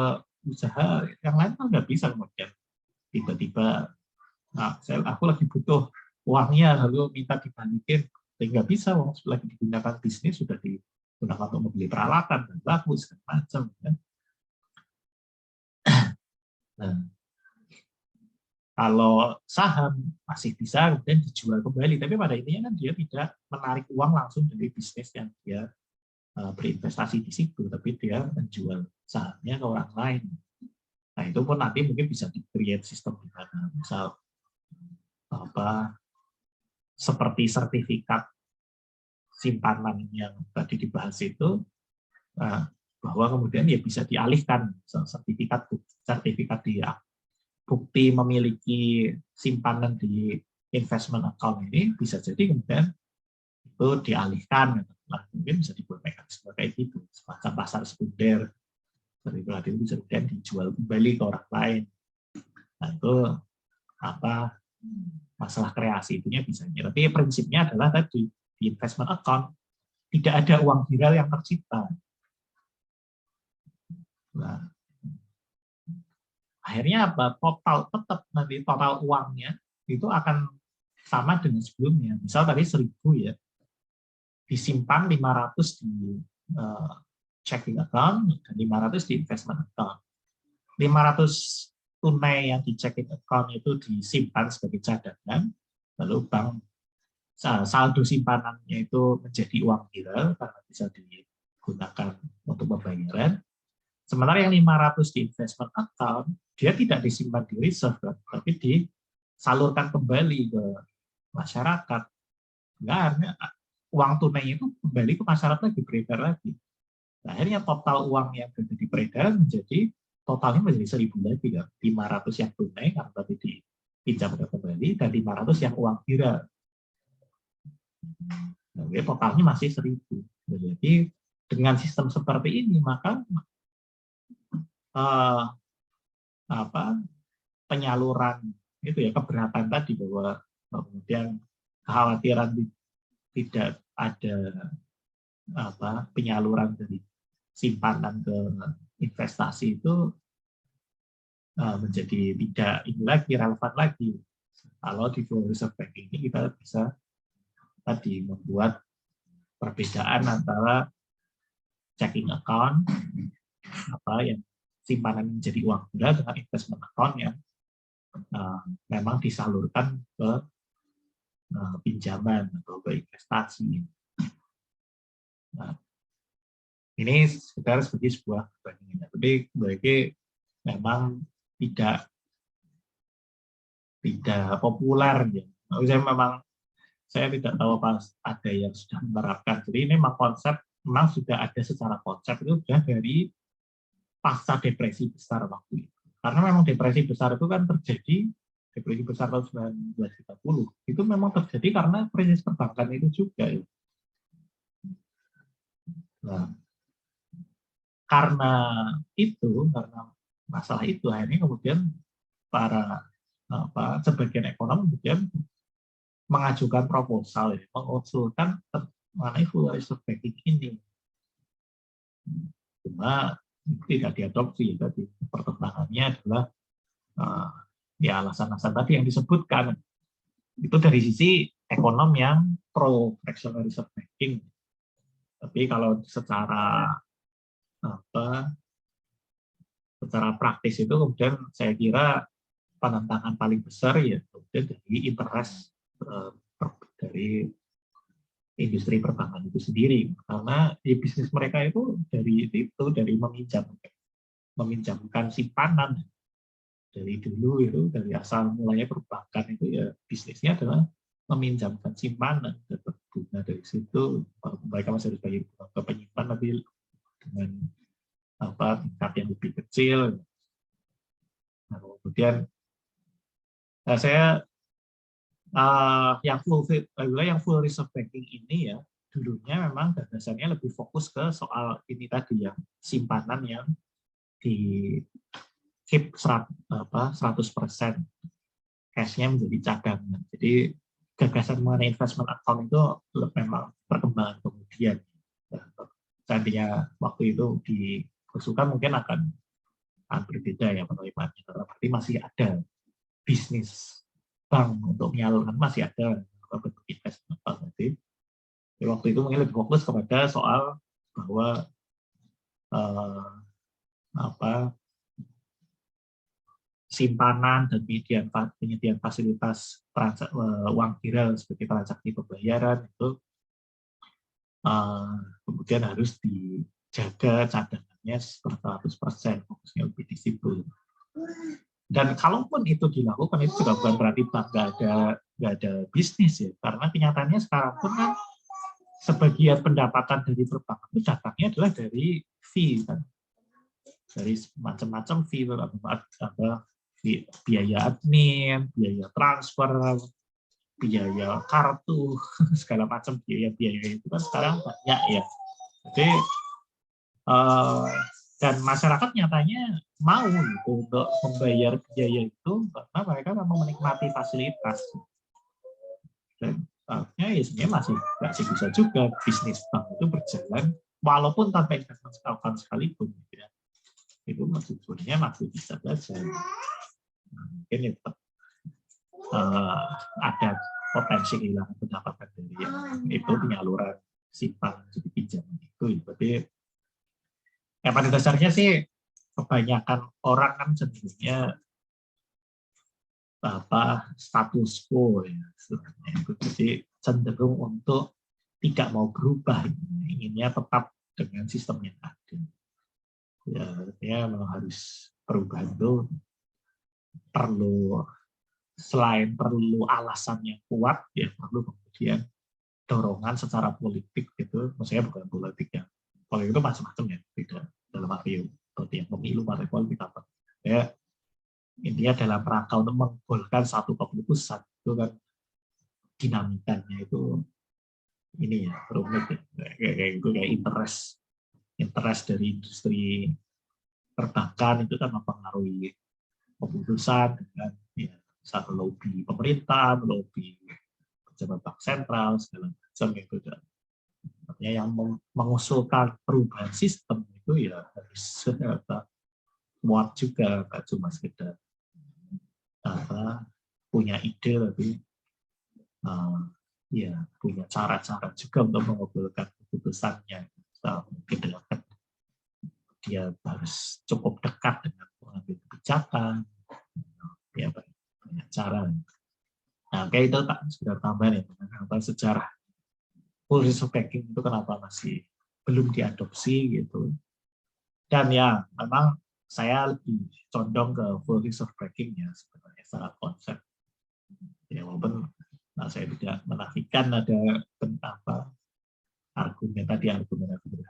usaha yang lain kan nggak bisa kemudian tiba-tiba aku lagi butuh uangnya lalu minta dibalikin, nggak bisa, uang lagi digunakan bisnis, sudah digunakan untuk membeli peralatan dan bagus segala macam kan. Nah, kalau saham masih bisa kemudian dijual kembali, tapi pada intinya kan dia tidak menarik uang langsung dari bisnis yang dia berinvestasi di situ, tapi dia menjual sahamnya ke orang lain. Nah itu pun nanti mungkin bisa di-create sistem di mana misal seperti sertifikat simpanan yang tadi dibahas itu, bahwa kemudian ya bisa dialihkan sertifikat di bukti memiliki simpanan di investment account ini bisa jadi kemudian itu dialihkan, mungkin bisa dibuat mekanisme kayak gitu, semacam pasar sekunder, sertifikat itu bisa kemudian dijual kembali ke orang lain. Nah itu masalah kreasi itunya bisa. Tapi prinsipnya adalah tadi di investment account tidak ada uang viral yang tercipta. Nah, akhirnya apa? Total uangnya itu akan sama dengan sebelumnya. Misal tadi 1.000 ya, disimpan 500 di checking account dan 500 di investment account. 500 tunai yang di checking account itu disimpan sebagai cadangan, lalu bank saldo simpanannya itu menjadi uang viral karena bisa digunakan untuk pembayaran. Sementara yang 500 di investment account, dia tidak disimpan di reserve, tapi disalurkan kembali ke masyarakat. Akhirnya uang tunai itu kembali ke masyarakat, beredar lagi. Nah, akhirnya total uang yang ada di peredaran menjadi totalnya menjadi 1.000 lagi kan, 500 yang tunai karena tadi dipinjam kembali dan 500 yang uang viral. Oke, totalnya masih 1.000. Jadi dengan sistem seperti ini maka penyaluran itu ya, keberatan tadi bahwa kemudian kekhawatiran tidak ada penyaluran dari simpanan ke investasi itu menjadi tidak ini lagi relevan lagi. Kalau di full reserve banking ini kita bisa tadi membuat perbedaan antara checking account yang simpanan menjadi uang viral dengan investment account yang memang disalurkan ke pinjaman atau ke investasi. Nah, ini sekedar sebagai sebuah perbandingan, tapi bagi memang tidak populer ya. Saya tidak tahu apa ada yang sudah menerapkan. Jadi ini memang konsep memang sudah ada secara konsep itu sudah dari pasca depresi besar waktu itu. Karena memang depresi besar itu kan terjadi, depresi besar tahun 1930 itu memang terjadi karena krisis perbankan itu juga. Ya. Nah, karena masalah itu akhirnya kemudian sebagian ekonom kemudian mengajukan proposal, ya, mengusulkan mengenai full reserve banking ini. Cuma tidak diadopsi. Tadi pertentangannya adalah alasan-alasan tadi yang disebutkan. Itu dari sisi ekonom yang pro fractional reserve banking. Tapi kalau secara praktis itu kemudian saya kira penentangan paling besar ya kemudian dari interest dari industri perbankan itu sendiri, karena di bisnis mereka itu dari meminjamkan simpanan dari dulu itu, dari asal mulanya perbankan itu ya bisnisnya adalah meminjamkan simpanan dan bunga dari situ mereka masih harus bayar ke penyimpan tapi dengan tingkat yang lebih kecil. Nah, kemudian saya yang full reserve banking ini ya dulunya memang gagasannya lebih fokus ke soal ini tadi yang simpanan yang di keep 100% cash-nya menjadi cadangan. Jadi gagasan mengenai investment account itu memang perkembangan kemudian. Seandainya waktu itu diusulkan mungkin akan berbeda ya penerimaannya, karena berarti masih ada bisnis bank untuk menyalurkan, masih ada bentuk investment bank. Jadi waktu itu mungkin lebih fokus kepada soal bahwa simpanan dan penyediaan fasilitas uang viral sebagai transaksi pembayaran itu kemudian harus dijaga cadangannya 100%, fokusnya lebih di situ. Dan kalaupun itu dilakukan itu juga bukan berarti nggak ada bisnis ya, karena kenyataannya sekarang pun kan sebagian pendapatan dari perbankan itu datangnya adalah dari fee kan, dari macam-macam fee, biaya admin, biaya transfer, biaya kartu, segala macam biaya itu kan sekarang banyak ya. Jadi dan masyarakat nyatanya mau gitu untuk membayar biaya itu karena mereka memang menikmati fasilitas. Dan ya sebenarnya masih bisa juga bisnis bank itu berjalan walaupun tanpa investment account sekalipun. Gitu ya. Itu sebenarnya masih bisa saja. Mungkin ya tetap ada potensi kehilangan pendapatan dari itu penyaluran simpanan jadi pinjaman itu. Tapi ya pada dasarnya sih kebanyakan orang kan cenderungnya status quo ya sebenarnya. Jadi cenderung untuk tidak mau berubah, inginnya tetap dengan sistem yang ada. Ya memang harus perubahan itu selain perlu alasan yang kuat ya perlu kemudian dorongan secara politik gitu. Maksudnya bukan politik ya. Politik itu macam-macam ya, tidak dalam arti seperti yang pemilu partai politik apa. Ya, intinya dalam rangka untuk menggolkan satu keputusan itu kan dinamikanya itu ini ya rumit ya. Kayak interest dari industri perbankan itu kan mempengaruhi keputusan dengan ya, satu lobby pemerintah, lobby pejabat bank sentral segala macam itu. Artinya yang mengusulkan perubahan sistem itu ya harus muat juga, nggak cuma sekedar punya ide tapi ya punya cara-cara juga untuk mengabulkan keputusannya. Mungkin dengan dia harus cukup dekat dengan pengambil kebijakan, ya banyak cara. Nah, kayak itu tak sudah tambahan ya tentang sejarah full reserve banking itu kenapa masih belum diadopsi gitu. Dan ya memang saya lebih condong ke full reserve banking ya sebenarnya secara konsep. Ya walaupun saya tidak menafikan ada argumen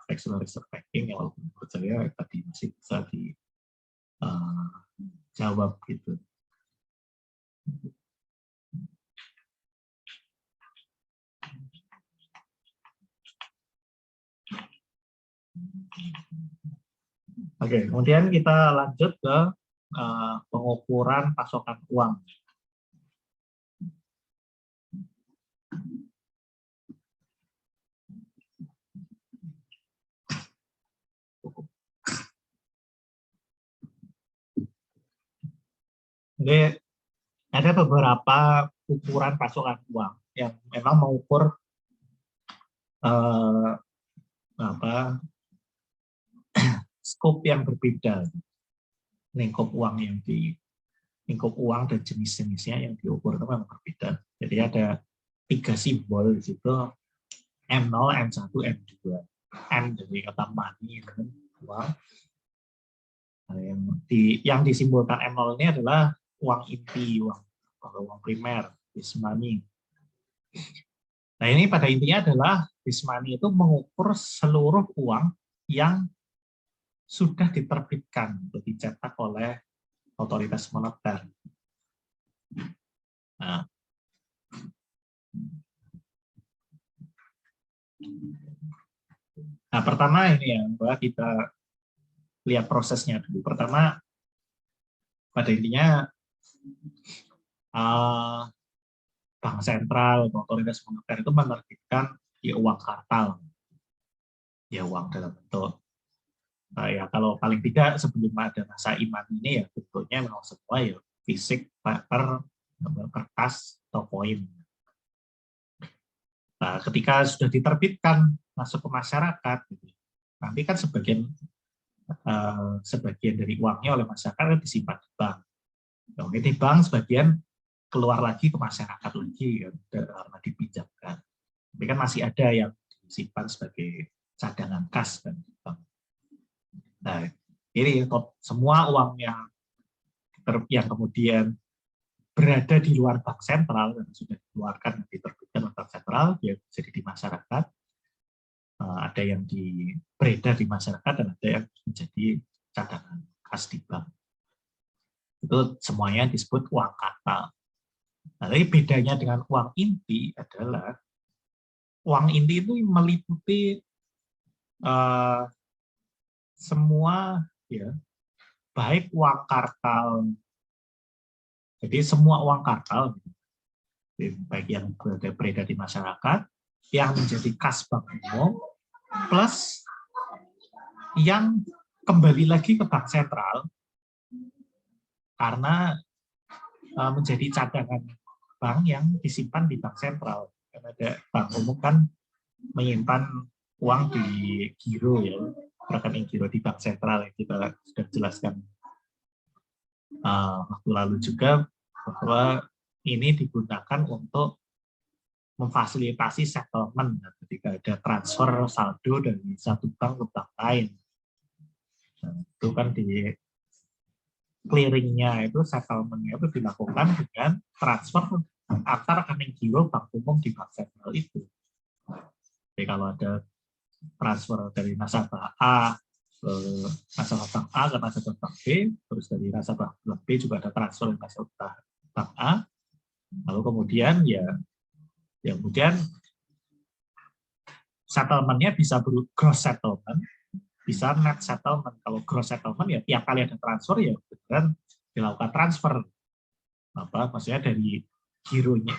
fractional reserve banking yang walaupun menurut saya tadi masih bisa dijawab gitu. Oke, kemudian kita lanjut ke pengukuran pasokan uang. Jadi ada beberapa ukuran pasokan uang yang memang mengukur skop yang berbeda, lingkup uang dan jenis-jenisnya yang diukur itu memang berbeda. Jadi ada 3 simbol di situ, M0, M1, M2. M dari kata money, uang. Yang disimbolkan M0 ini adalah uang inti, uang primer, base money. Nah ini pada intinya adalah base money itu mengukur seluruh uang yang sudah diterbitkan atau dicetak oleh otoritas moneter. Nah, pertama ini ya, bahwa kita lihat prosesnya dulu. Pertama, pada intinya bank sentral atau otoritas moneter itu menerbitkan uang kartal, ya uang dalam bentuk. Ya kalau paling tidak sebelum ada masa iman ini ya bentuknya memang semua ya fisik, paper, kertas atau koin. Nah, ketika sudah diterbitkan masuk ke masyarakat, nanti kan sebagian dari uangnya oleh masyarakat disimpan di bank. Nah, di bank sebagian keluar lagi ke masyarakat lagi karena dipinjamkan. Tapi kan masih ada yang disimpan sebagai cadangan kas kan. Nah, ini semua uang yang kemudian berada di luar bank sentral dan sudah dikeluarkan dan diterbitkan oleh bank sentral, dia jadi di masyarakat. Ada yang beredar di masyarakat dan ada yang menjadi cadangan kas di bank. Itu semuanya disebut uang kartal. Nah, tapi bedanya dengan uang inti adalah uang inti itu meliputi semua ya, baik uang kartal, jadi semua uang kartal, baik yang beredar di masyarakat, yang menjadi kas bank umum, plus yang kembali lagi ke bank sentral karena menjadi cadangan bank yang disimpan di bank sentral. Karena ada bank umum kan menyimpan uang di giro ya, rekening giro di bank sentral yang kita sudah jelaskan waktu lalu juga bahwa ini digunakan untuk memfasilitasi settlement ketika ada transfer saldo dari satu bank ke bank lain. Nah, itu kan di clearingnya itu settlementnya itu dilakukan dengan transfer antar rekening giro bank umum di bank sentral itu. Jadi kalau ada transfer dari nasabah A ke nasabah bank A ke nasabah bank B, terus dari nasabah bank B juga ada transfer ke nasabah bank A, lalu kemudian kemudian settlement-nya bisa gross settlement, bisa net settlement. Kalau gross settlement ya tiap kali ada transfer ya beneran dilakukan transfer. Maksudnya dari gironya,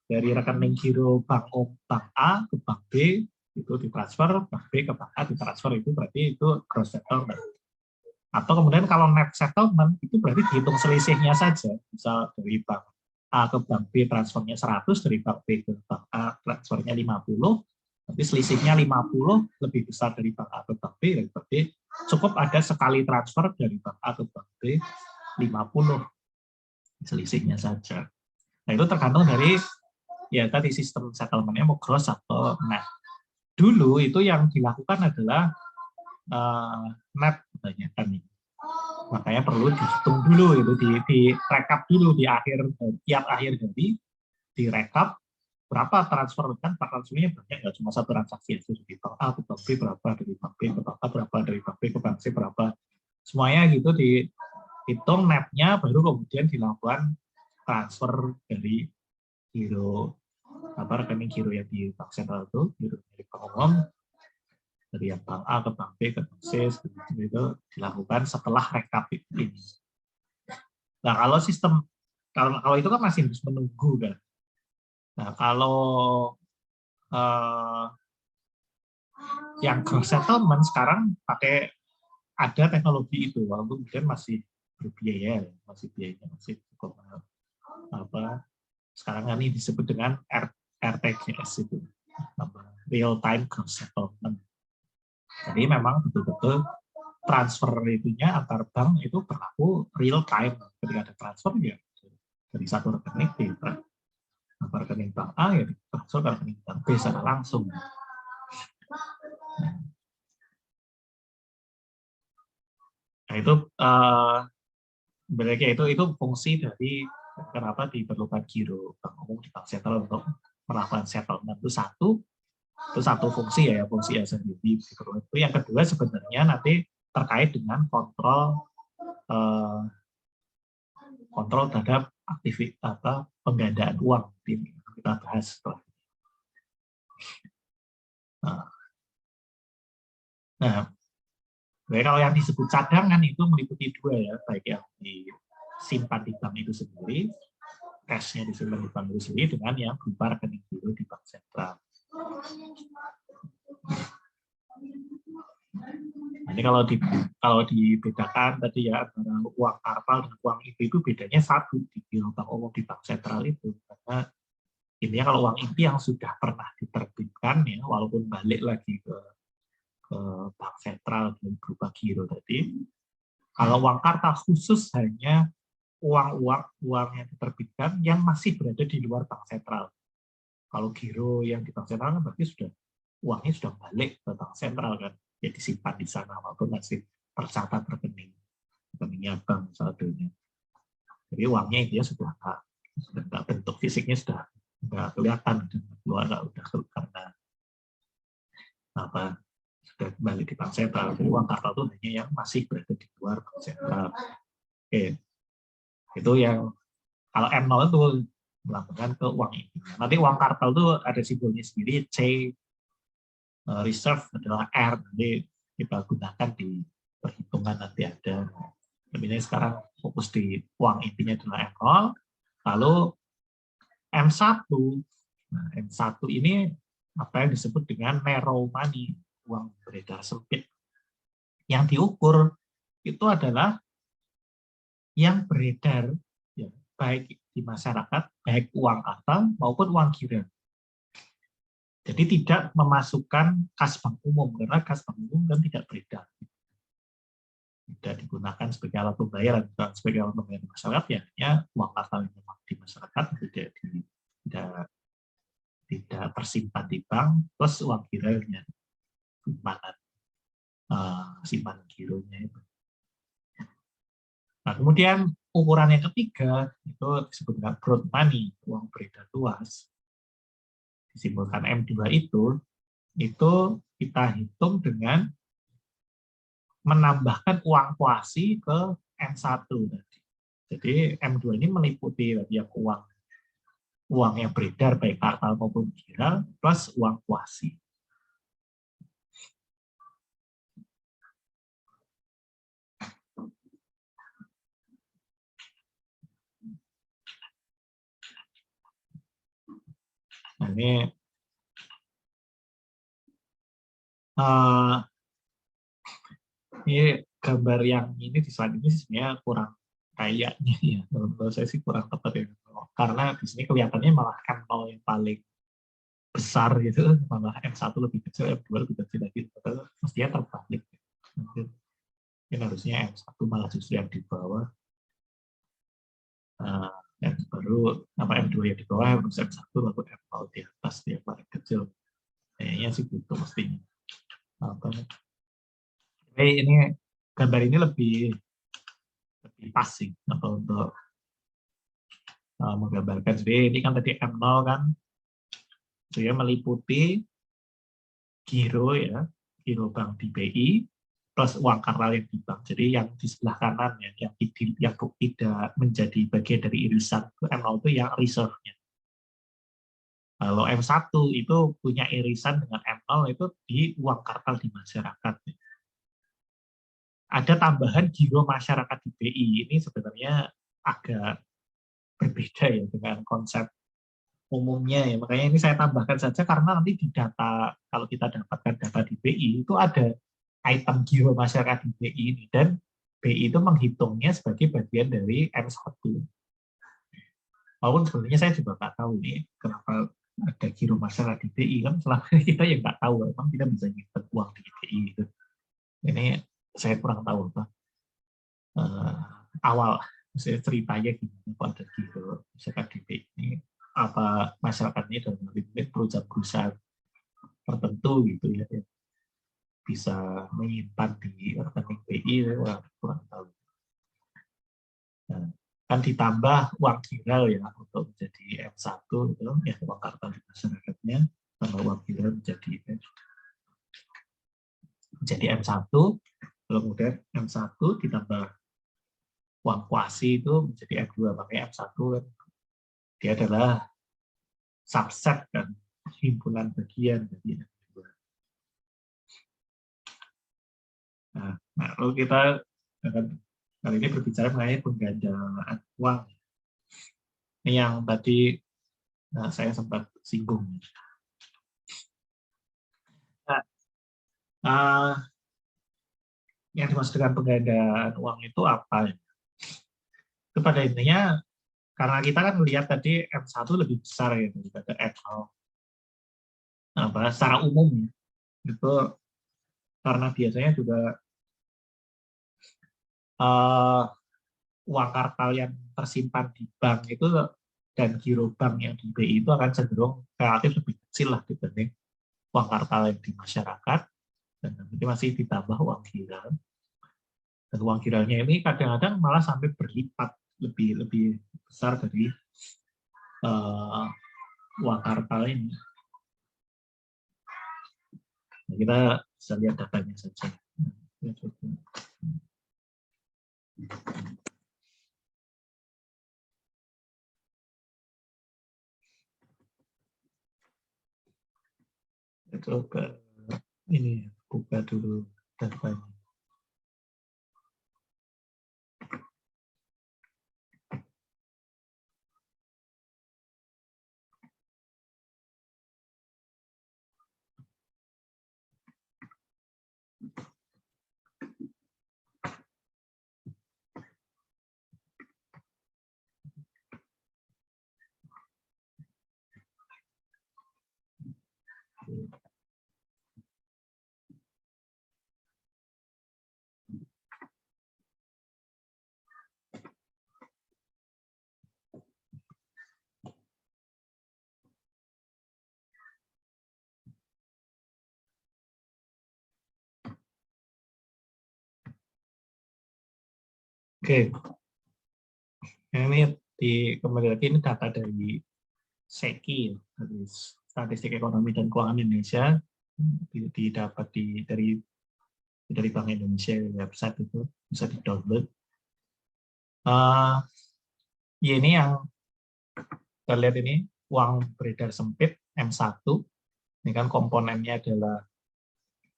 dari rekening giro bank A ke bank B itu ditransfer, bank B ke bank A ditransfer, itu berarti itu gross settlement. Atau kemudian kalau net settlement itu berarti dihitung selisihnya saja. Misal dari bank A ke bank B transfernya 100, dari bank B ke bank A transfernya 50, tapi selisihnya 50 lebih besar dari bank A ke bank B, berarti cukup ada sekali transfer dari bank A ke bank B 50 selisihnya saja. Nah itu tergantung dari tadi sistem settlement-nya mau gross atau net. Dulu itu yang dilakukan adalah net kebanyakan ini. Makanya perlu dihitung dulu, itu di rekap dulu di tiap akhir hari, direkap berapa transfer, kan transfernya banyak, nggak cuma satu transaksi, itu dari bank A ke bank B berapa, dari bank B ke bank A berapa, dari bank B ke bank C berapa, semuanya gitu dihitung netnya, baru kemudian dilakukan transfer dari rekening giro yang di bank sentral itu, giro milik bank umum, dari yang bank A ke bank B ke bank C, itu dilakukan setelah rekap ini. Nah kalau sistem, kalau itu kan masih harus menunggu kan. Nah kalau yang gross settlement sekarang pakai ada teknologi itu, walaupun kemudian masih berbiaya, biayanya masih cukup sekarang ini disebut dengan RTGS itu, real time gross settlement. Jadi memang betul-betul transfer itunya antar bank itu berlaku real time. Ketika ada transfer ya dari satu rekening di rekening bank A ya transfer ke rekening bank B secara langsung. Nah itu berarti itu fungsi dari kenapa diperlukan giro bank umum di bank sentral untuk melakukan settlement. Itu satu fungsi ya, fungsi yang sendiri. Itu yang kedua sebenarnya nanti terkait dengan kontrol terhadap aktivitas penggandaan uang, ini kita bahas setelah. Nah, kalau yang disebut cadangan itu meliputi dua ya, baik yang disimpan di bank itu sendiri, cashnya disimpan di bank itu sendiri, dengan yang berupa rekening giro di bank sentral. Ini kalau dibedakan tadi ya antara uang kartal dan uang inti itu bedanya satu di giro bank umum di bank sentral itu, karena intinya kalau uang inti yang sudah pernah diterbitkan ya, walaupun balik lagi ke bank sentral dan berupa giro tadi. Kalau uang kartal khusus hanya uang yang diterbitkan yang masih berada di luar bank sentral. Kalau giro yang di bank sentral kan berarti uangnya sudah balik ke bank sentral kan, ya disimpan di sana walaupun masih tercatat rekeningnya bank saldonya. Jadi uangnya dia sudah nggak, bentuk fisiknya sudah nggak kelihatan, udah karena sudah kembali di bank sentral. Jadi uang kartal itu hanya yang masih berada di luar bank sentral. Oke, itu yang kalau M0 itu melakukan ke uang ini. Nanti uang kartal itu ada simbolnya sendiri, C, reserve adalah R, nanti kita gunakan di perhitungan nanti ada. Tapi ini sekarang fokus di uang intinya adalah M0, lalu M1. Nah, M1 ini apa yang disebut dengan narrow money, uang beredar sempit. Yang diukur itu adalah yang beredar ya, baik di masyarakat, baik uang kartal maupun uang giro. Jadi tidak memasukkan kas bank umum, karena kas bank umum kan tidak beredar. Tidak digunakan sebagai alat pembayaran, bukan sebagai alat pembayaran masyarakat, ya hanya uang kartal yang memang di masyarakat tidak tersimpan di bank, plus uang gironya, simpanan gironya itu. Nah, kemudian ukuran yang ketiga itu disebut dengan broad money, uang beredar luas. Disimbolkan M2 itu kita hitung dengan menambahkan uang kuasi ke M1 tadi. Jadi M2 ini meliputi ya uang yang beredar baik kartal maupun giral plus uang kuasi. Nah, ini gambar yang ini di slide ini sebenarnya kurang kayaknya ya. Menurut saya sih kurang tepat ya. Karena di sini kelihatannya malah M0 yang paling besar gitu, malah M1 lebih kecil, M2 lebih kecil lagi. Mestinya terbalik. Mungkin harusnya M1 malah justru yang di bawah. Dan baru M2 yang di bawah, M1 lalu M0 di atas, yang paling kecil. Kayaknya sih gitu mestinya. Ini gambar ini lebih pas sih untuk menggambarkan. Jadi ini kan tadi M0 kan dia meliputi giro ya, giro bank di BI plus uang kartal yang di bank. Jadi yang di sebelah kanan ya, yang tidak menjadi bagian dari irisan itu M0 itu yang reserve-nya. Kalau M1 itu punya irisan dengan M0 itu di uang kartal di masyarakat. Ada tambahan giro masyarakat di BI. Ini sebenarnya agak berbeda ya dengan konsep umumnya ya. Makanya ini saya tambahkan saja karena nanti di data, kalau kita dapatkan data di BI itu ada item giro masyarakat di BI ini, dan BI itu menghitungnya sebagai bagian dari M1. Walaupun sebenarnya saya juga nggak tahu ini kenapa ada giro masyarakat di BI, kan selama ini kita yang nggak tahu memang kita bisa ngitung uang di BI gitu. Ini saya kurang tahu apa awal ceritanya gimana kok ada giro masyarakat di BI ini, apa masyarakatnya dalam perusahaan-perusahaan tertentu gitu ya, bisa menyimpan di rekening BI, kurang tahu. Nah, kan ditambah uang giral ya untuk menjadi M1 itu ya, uang kartal di masyarakatnya, tambah uang giral menjadi M1, kemudian M1 ditambah uang kuasi itu menjadi M2, makanya M1 kan dia adalah subset dan himpunan bagian dari M2. Nah, lalu kita akan kali ini berbicara mengenai penggandaan uang. Ini yang tadi saya sempat singgung. Nah, yang dimaksud dengan penggandaan uang itu apa? Itu pada intinya, karena kita kan melihat tadi M1 lebih besar ya daripada M0. Nah, secara umum itu karena biasanya juga uang kartal yang tersimpan di bank itu dan giro bank yang di BI itu akan cenderung relatif lebih kecil lah dibanding uang kartal yang di masyarakat, dan nanti masih ditambah uang giral. Dan uang giralnya ini kadang-kadang malah sampai berlipat lebih besar dari uang kartal ini. Nah, kita bisa lihat datanya saja. Coba ini buka dulu datanya. Oke, ini kembali lagi ini data dari SEKI, dari Statistik Ekonomi dan Keuangan Indonesia, didapat dari dari Bank Indonesia website itu bisa di-download. Ya ini yang kita lihat ini uang beredar sempit M1. Ini kan komponennya adalah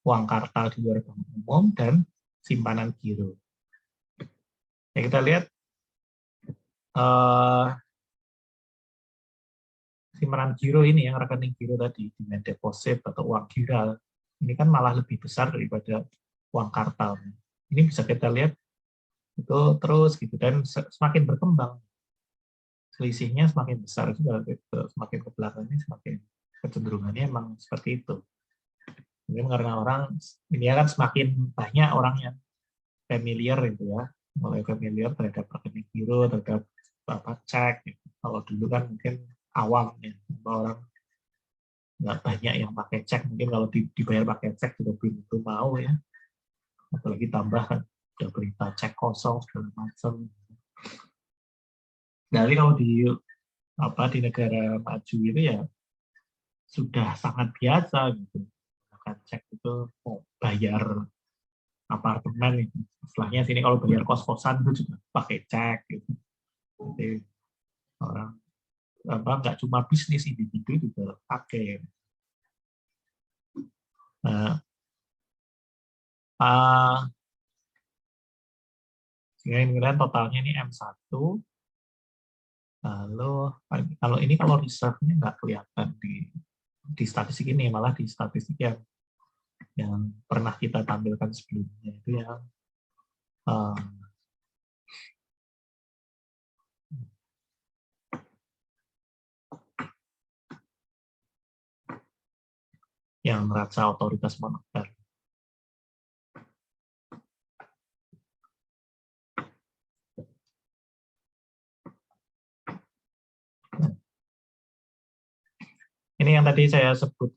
uang kartal di luar bank umum dan simpanan giro. Ya, kita lihat simpanan giro ini yang rekening giro tadi, demand deposit atau uang giral, ini kan malah lebih besar daripada uang kartal. Ini bisa kita lihat itu terus gitu, dan semakin berkembang selisihnya semakin besar juga, semakin ke belakang ini semakin kecenderungannya emang seperti itu. Mungkin karena orang ini kan semakin banyak orang yang familiar itu ya, mulai familiar terhadap rekening giro, terhadap cek. Gitu. Kalau dulu kan mungkin awam ya, orang nggak banyak yang pakai cek, mungkin kalau dibayar pakai cek juga belum itu mau ya, apalagi tambah kan udah berita cek kosong segala macam. Dari kalau di negara maju itu ya sudah sangat biasa gitu, akan cek itu bayar apartemen itu, istilahnya sini kalau bayar kos-kosan itu juga pakai cek gitu. Jadi orang nggak cuma bisnis individu juga pakai. Nah, kemudian totalnya ini M1. Lalu kalau ini kalau reserve-nya nggak kelihatan di statistik ini, malah di statistik yang pernah kita tampilkan sebelumnya itu yang neraca otoritas moneter. Ini yang tadi saya sebut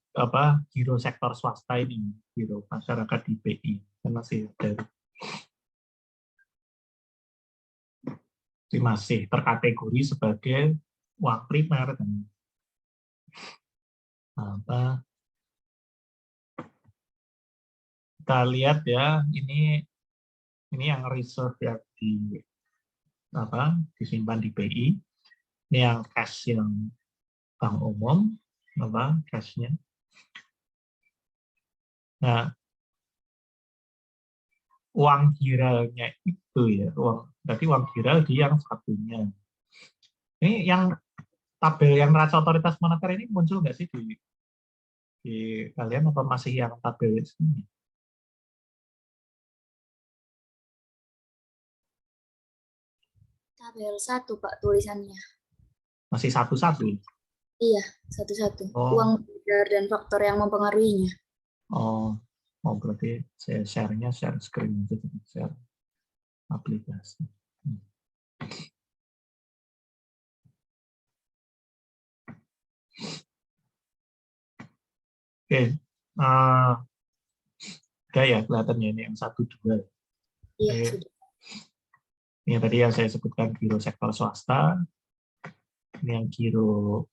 giro sektor swasta ini, giro masyarakat di BI, masih terkategori sebagai uang primer dan kita lihat ya, ini yang reserve yang disimpan di BI, ini yang cash yang bank umum, cashnya. Nah, uang giralnya itu ya, berarti uang giral di yang satunya. Ini yang tabel yang neraca otoritas moneter ini muncul nggak sih di kalian, atau masih yang tabel ini? Tabel 1, Pak, tulisannya. Masih satu-satu? Iya, satu-satu. Oh. Uang beredar dan faktor yang mempengaruhinya. Oh, berarti saya share-nya share screen itu, share aplikasi. Oke, udah ya kelihatannya ini yang 1-2. Iya, sudah. Ini tadi yang saya sebutkan giro sektor swasta, ini yang giro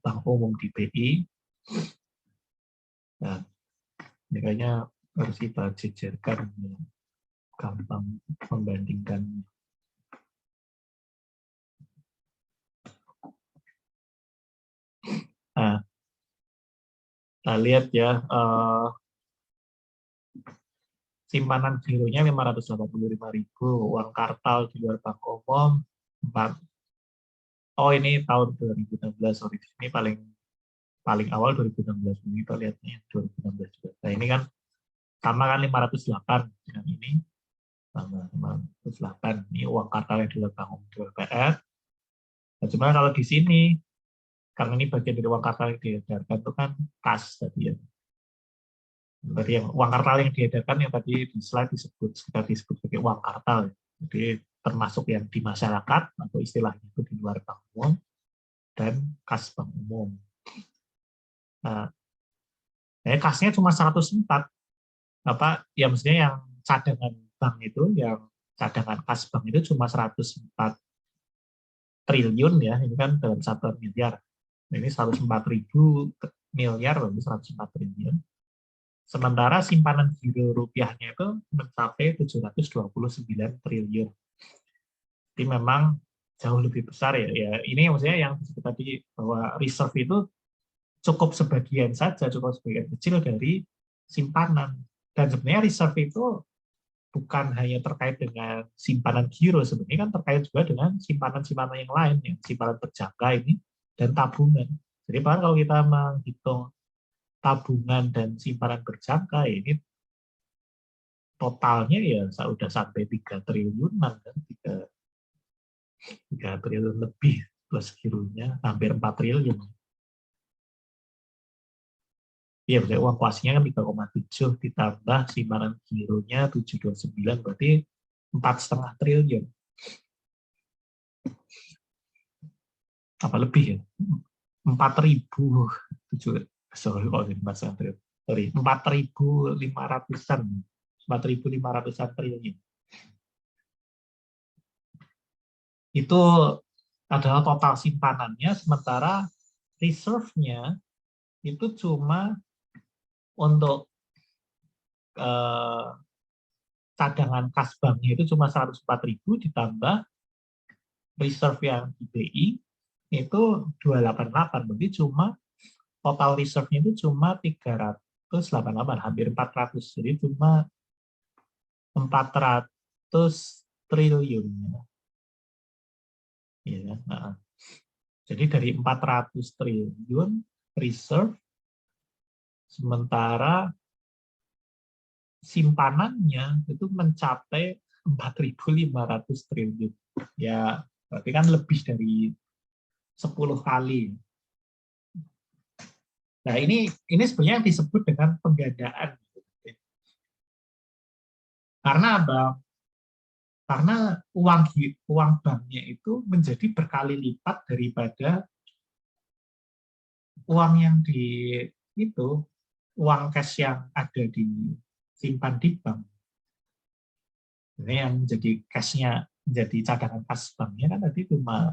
bank umum di BI. Nah, ini kayaknya harus kita jejerkan, gampang membandingkan. Nah, kita lihat ya, simpanan gironya 585.000, uang kartal di luar bank umum 4. Oh, ini tahun 2016, sorry. Ini paling awal 2016. Ini kita lihatnya 2016 juga. Nah, ini kan sama kan 508 dengan ini. Sama 508. Ini uang kartal yang di luar bank umum DPR. Nah, cuma kalau di sini, karena ini bagian dari uang kartal yang diedarkan itu kan kas tadi ya. Tadi yang uang kartal yang diedarkan yang tadi di slide disebut sebagai uang kartal. Jadi termasuk yang di masyarakat atau istilahnya itu di luar bank umum dan kas bank umum. Nah, kasnya cuma 104. Ya mestinya yang cadangan bank itu, yang cadangan kas bank itu cuma 104 triliun ya, ini kan dalam 1 miliar. Nah, ini 104.000 miliar, berarti 104 triliun. Sementara simpanan giro rupiahnya itu mencapai 729 triliun. Jadi memang jauh lebih besar ya. Ya ini maksudnya yang disebut tadi bahwa reserve itu cukup sebagian saja, cukup sebagian kecil dari simpanan. Dan sebenarnya reserve itu bukan hanya terkait dengan simpanan giro, sebenarnya kan terkait juga dengan simpanan-simpanan yang lain, yang simpanan berjangka ini dan tabungan. Jadi bahkan kalau kita menghitung tabungan dan simpanan berjangka ini totalnya ya sudah sampai 3 triliunan kan, 3 triliun lebih plus gironya hampir 4 triliun. Iya, berarti uang kuasinya kan 3,7 ditambah simpanan gironya 729 berarti 4,5 triliun. Apa lebih ya? 4.000 sorry kok ini 4,5 triliun. Sorry, 4.500-an. 4.500-an triliun. Itu adalah total simpanannya, sementara reserve-nya itu cuma untuk cadangan kas banknya itu cuma 104.000 ditambah reserve yang di BI itu 288, berarti cuma total reserve-nya itu cuma 388, hampir 400, jadi cuma 400 triliun. Ya, nah. Jadi dari 400 triliun reserve, sementara simpanannya itu mencapai 4.500 triliun. Ya, berarti kan lebih dari 10 kali. Nah, ini sebenarnya disebut dengan penggandaan. Karena apa? Karena uang banknya itu menjadi berkali lipat daripada uang yang uang cash yang ada di simpan di bank. Ini yang menjadi cash-nya, menjadi cadangan kas banknya kan tadi cuma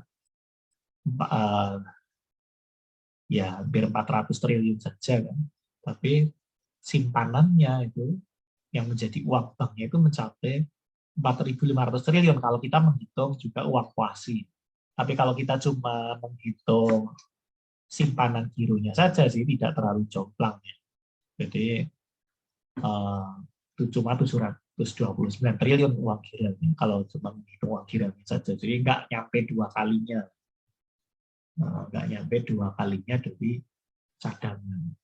ya hampir 400 triliun saja kan. Tapi simpanannya itu yang menjadi uang banknya itu mencapai 4.500 triliun kalau kita menghitung juga uang kuasi. Tapi kalau kita cuma menghitung simpanan gironya saja sih tidak terlalu jomplang ya. Jadi itu cuma 729 triliun uang gironya kalau cuma menghitung uang gironya saja. Jadi nggak nyampe 2 kalinya. Nggak nyampe 2 kalinya dari cadangan.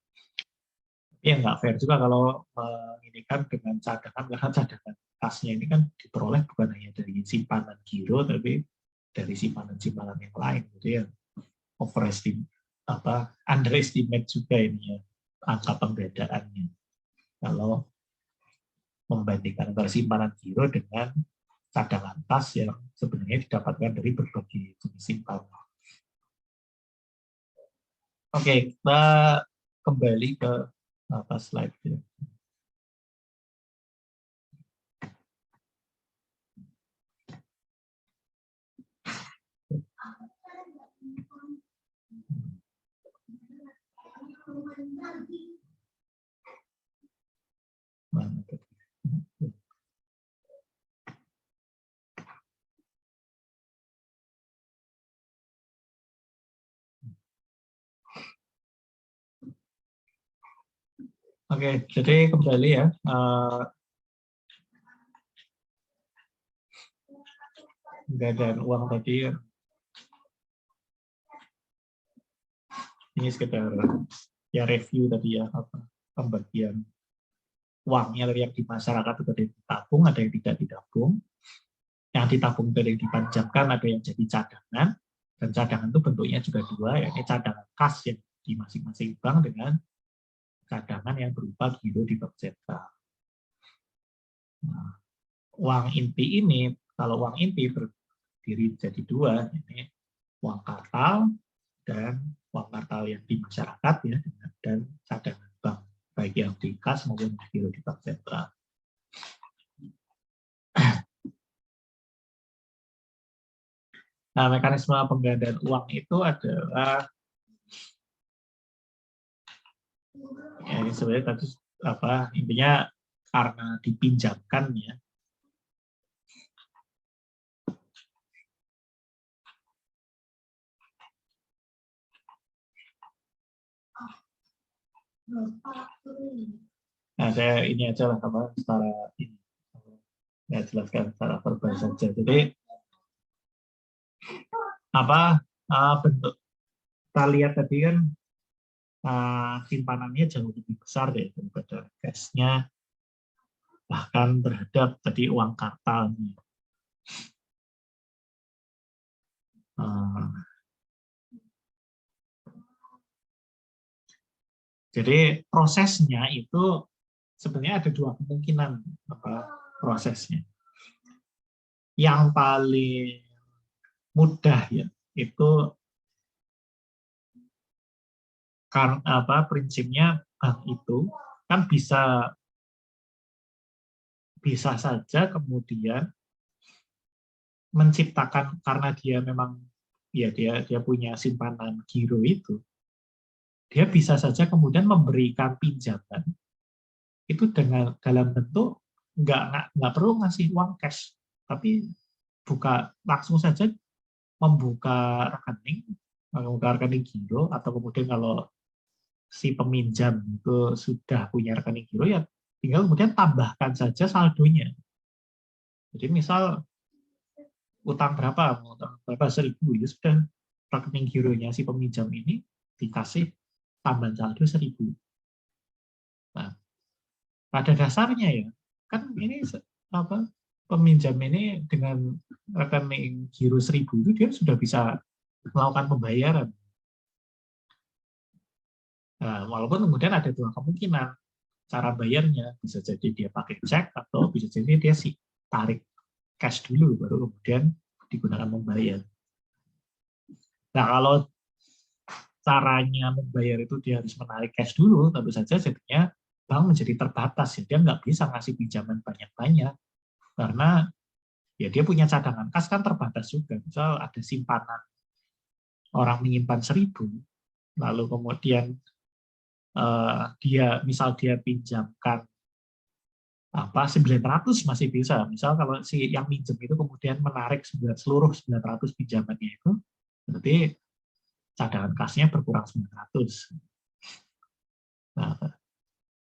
Ya nggak fair juga kalau menginginkan dengan cadangan, karena cadangan kasnya ini kan diperoleh bukan hanya dari simpanan giro, tapi dari simpanan-simpanan yang lain. Jadi yang underestimate juga ini ya angka pembedaannya. Kalau membandingkan antara simpanan giro dengan cadangan kas yang sebenarnya didapatkan dari berbagai jenis simpanan. Oke, kita kembali ke slide ya. Oke, jadi kembali ya. Penggandaan uang tadi ini sekedar ya review tadi ya, pembagian uangnya dari yang di masyarakat itu ada yang ditabung, ada yang tidak ditabung. Yang ditabung itu ada yang dipanjamkan, ada yang jadi cadangan, dan cadangan itu bentuknya juga dua, yakni cadangan kas yang di masing-masing bank dengan cadangan yang berupa giro di bank sentral. Nah, uang inti ini, kalau uang inti terdiri jadi dua, ini uang kartal dan uang kartal yang di masyarakat ya, dan cadangan bank baik yang di kas maupun giro di bank sentral. Nah, mekanisme penggandaan uang itu adalah ya, ini sebenarnya tadi intinya karena dipinjamkan ya. Nah, saya ini aja lah secara ini. Ya, jelaskan secara verbal saja. Jadi bentuk kita lihat tadi kan simpanannya jauh lebih besar ya daripada cash-nya, bahkan terhadap tadi uang kartalnya. Jadi prosesnya itu sebenarnya ada dua kemungkinan prosesnya. Yang paling mudah ya itu karena prinsipnya bank itu kan bisa saja kemudian menciptakan, karena dia memang ya dia punya simpanan giro itu, dia bisa saja kemudian memberikan pinjaman itu dengan dalam bentuk nggak perlu ngasih uang cash, tapi langsung saja membuka rekening giro, atau kemudian kalau si peminjam itu sudah punya rekening giro ya tinggal kemudian tambahkan saja saldonya. Jadi misal utang berapa 1.000 ya sudah, rekening gironya si peminjam ini dikasih tambahan saldo 1.000. Nah, pada dasarnya ya kan ini peminjam ini dengan rekening giro 1.000 itu dia sudah bisa melakukan pembayaran. Nah, walaupun kemudian ada dua kemungkinan cara bayarnya, bisa jadi dia pakai cek atau bisa jadi dia tarik cash dulu baru kemudian digunakan membayar. Nah, kalau caranya membayar itu dia harus menarik cash dulu, tentu saja jadinya bank menjadi terbatas ya, dia nggak bisa ngasih pinjaman banyak-banyak karena ya dia punya cadangan kas kan terbatas juga. Misal ada simpanan orang menyimpan 1.000, lalu kemudian dia pinjamkan 900 masih bisa. Misal kalau si yang minjem itu kemudian menarik seluruh 900 pinjamannya itu, berarti cadangan kasnya berkurang 900. Nah,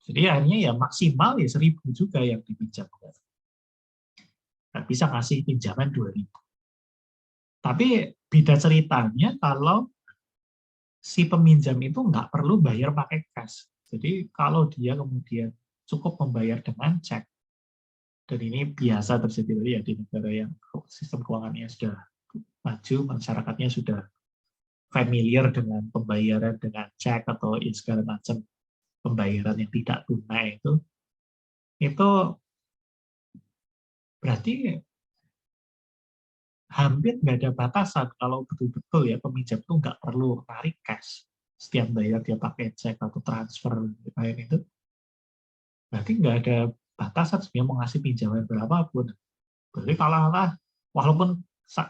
jadi akhirnya ya maksimal ya 1.000 juga yang dipinjamkan. Nggak bisa ngasih pinjaman 2.000. Tapi beda ceritanya kalau si peminjam itu nggak perlu bayar pakai cash. Jadi kalau dia kemudian cukup membayar dengan cek, dan ini biasa terjadi ya di negara yang sistem keuangannya sudah maju, masyarakatnya sudah familiar dengan pembayaran dengan cek atau segala macam pembayaran yang tidak tunai, itu berarti hampir nggak ada batasan kalau betul-betul ya peminjam itu nggak perlu tarik cash setiap bayar dia pakai cek atau transfer lain itu, berarti nggak ada batasan sebenarnya mau ngasih pinjaman berapapun. Berarti kalau walaupun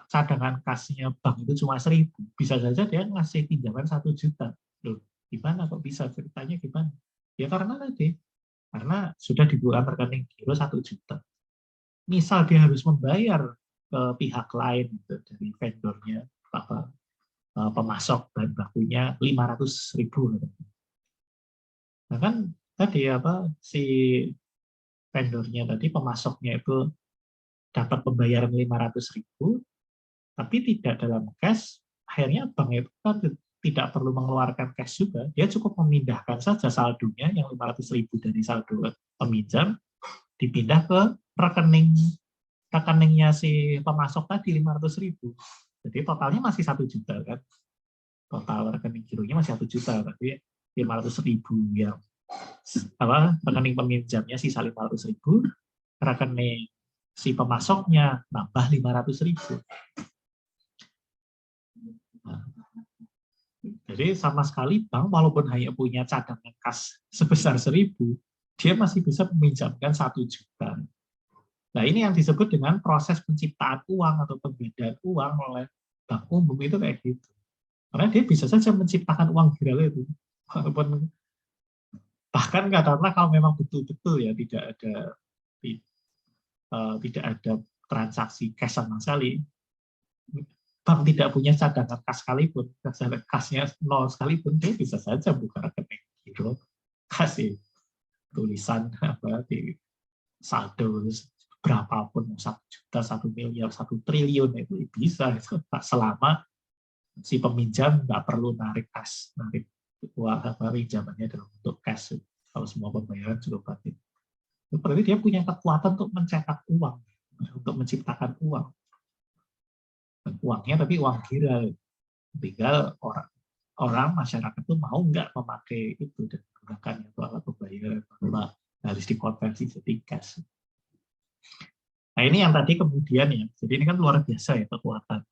cadangan kasnya bank itu cuma 1.000, bisa saja dia ngasih pinjaman 1 juta. Loh, gimana kok bisa, ceritanya gimana? Ya karena sudah dibuka rekening giro 1 juta. Misal dia harus membayar ke pihak lain gitu, dari vendornya, pemasok bahan bakunya 500.000. Nah kan tadi si vendornya tadi, pemasoknya itu dapat pembayaran 500.000, tapi tidak dalam cash, akhirnya bank itu kan tidak perlu mengeluarkan cash juga, dia cukup memindahkan saja saldonya yang 500.000 dari saldo peminjam, dipindah ke rekeningnya si pemasok tadi 500.000. Jadi totalnya masih 1 juta kan, total rekening gironya masih 1 juta, tapi 500.000 yang rekening peminjamnya sisa 500.000, rekening si pemasoknya nambah 500.000. Nah, jadi sama sekali bank walaupun hanya punya cadangan kas sebesar 1.000, dia masih bisa meminjamkan 1 juta. Nah, ini yang disebut dengan proses penciptaan uang atau pembedaan uang oleh bank umum itu kayak gitu. Karena dia bisa saja menciptakan uang viral itu, walaupun Bahkan katakanlah kalau memang betul-betul ya tidak ada transaksi cash sama sekali, bank tidak punya cadangan kas sekalipun, cadangan kasnya nol sekalipun, dia bisa saja buka rekening giro, kasih tulisan apa di saldo berapapun, 1 juta, 1 miliar, 1 triliun itu bisa, itu selama si peminjam nggak perlu narik kas, narik uang apa pinjamannya dalam bentuk cash. Kalau semua pembayaran cukup batin, berarti dia punya kekuatan untuk mencetak uang, untuk menciptakan uang. Dan uangnya tapi uang gila, tinggal orang masyarakat itu mau nggak memakai itu dan menggunakan itu alat pembayaran, harus dikonversi jadi cash. Nah ini yang tadi kemudian ya, jadi ini kan luar biasa ya kekuatan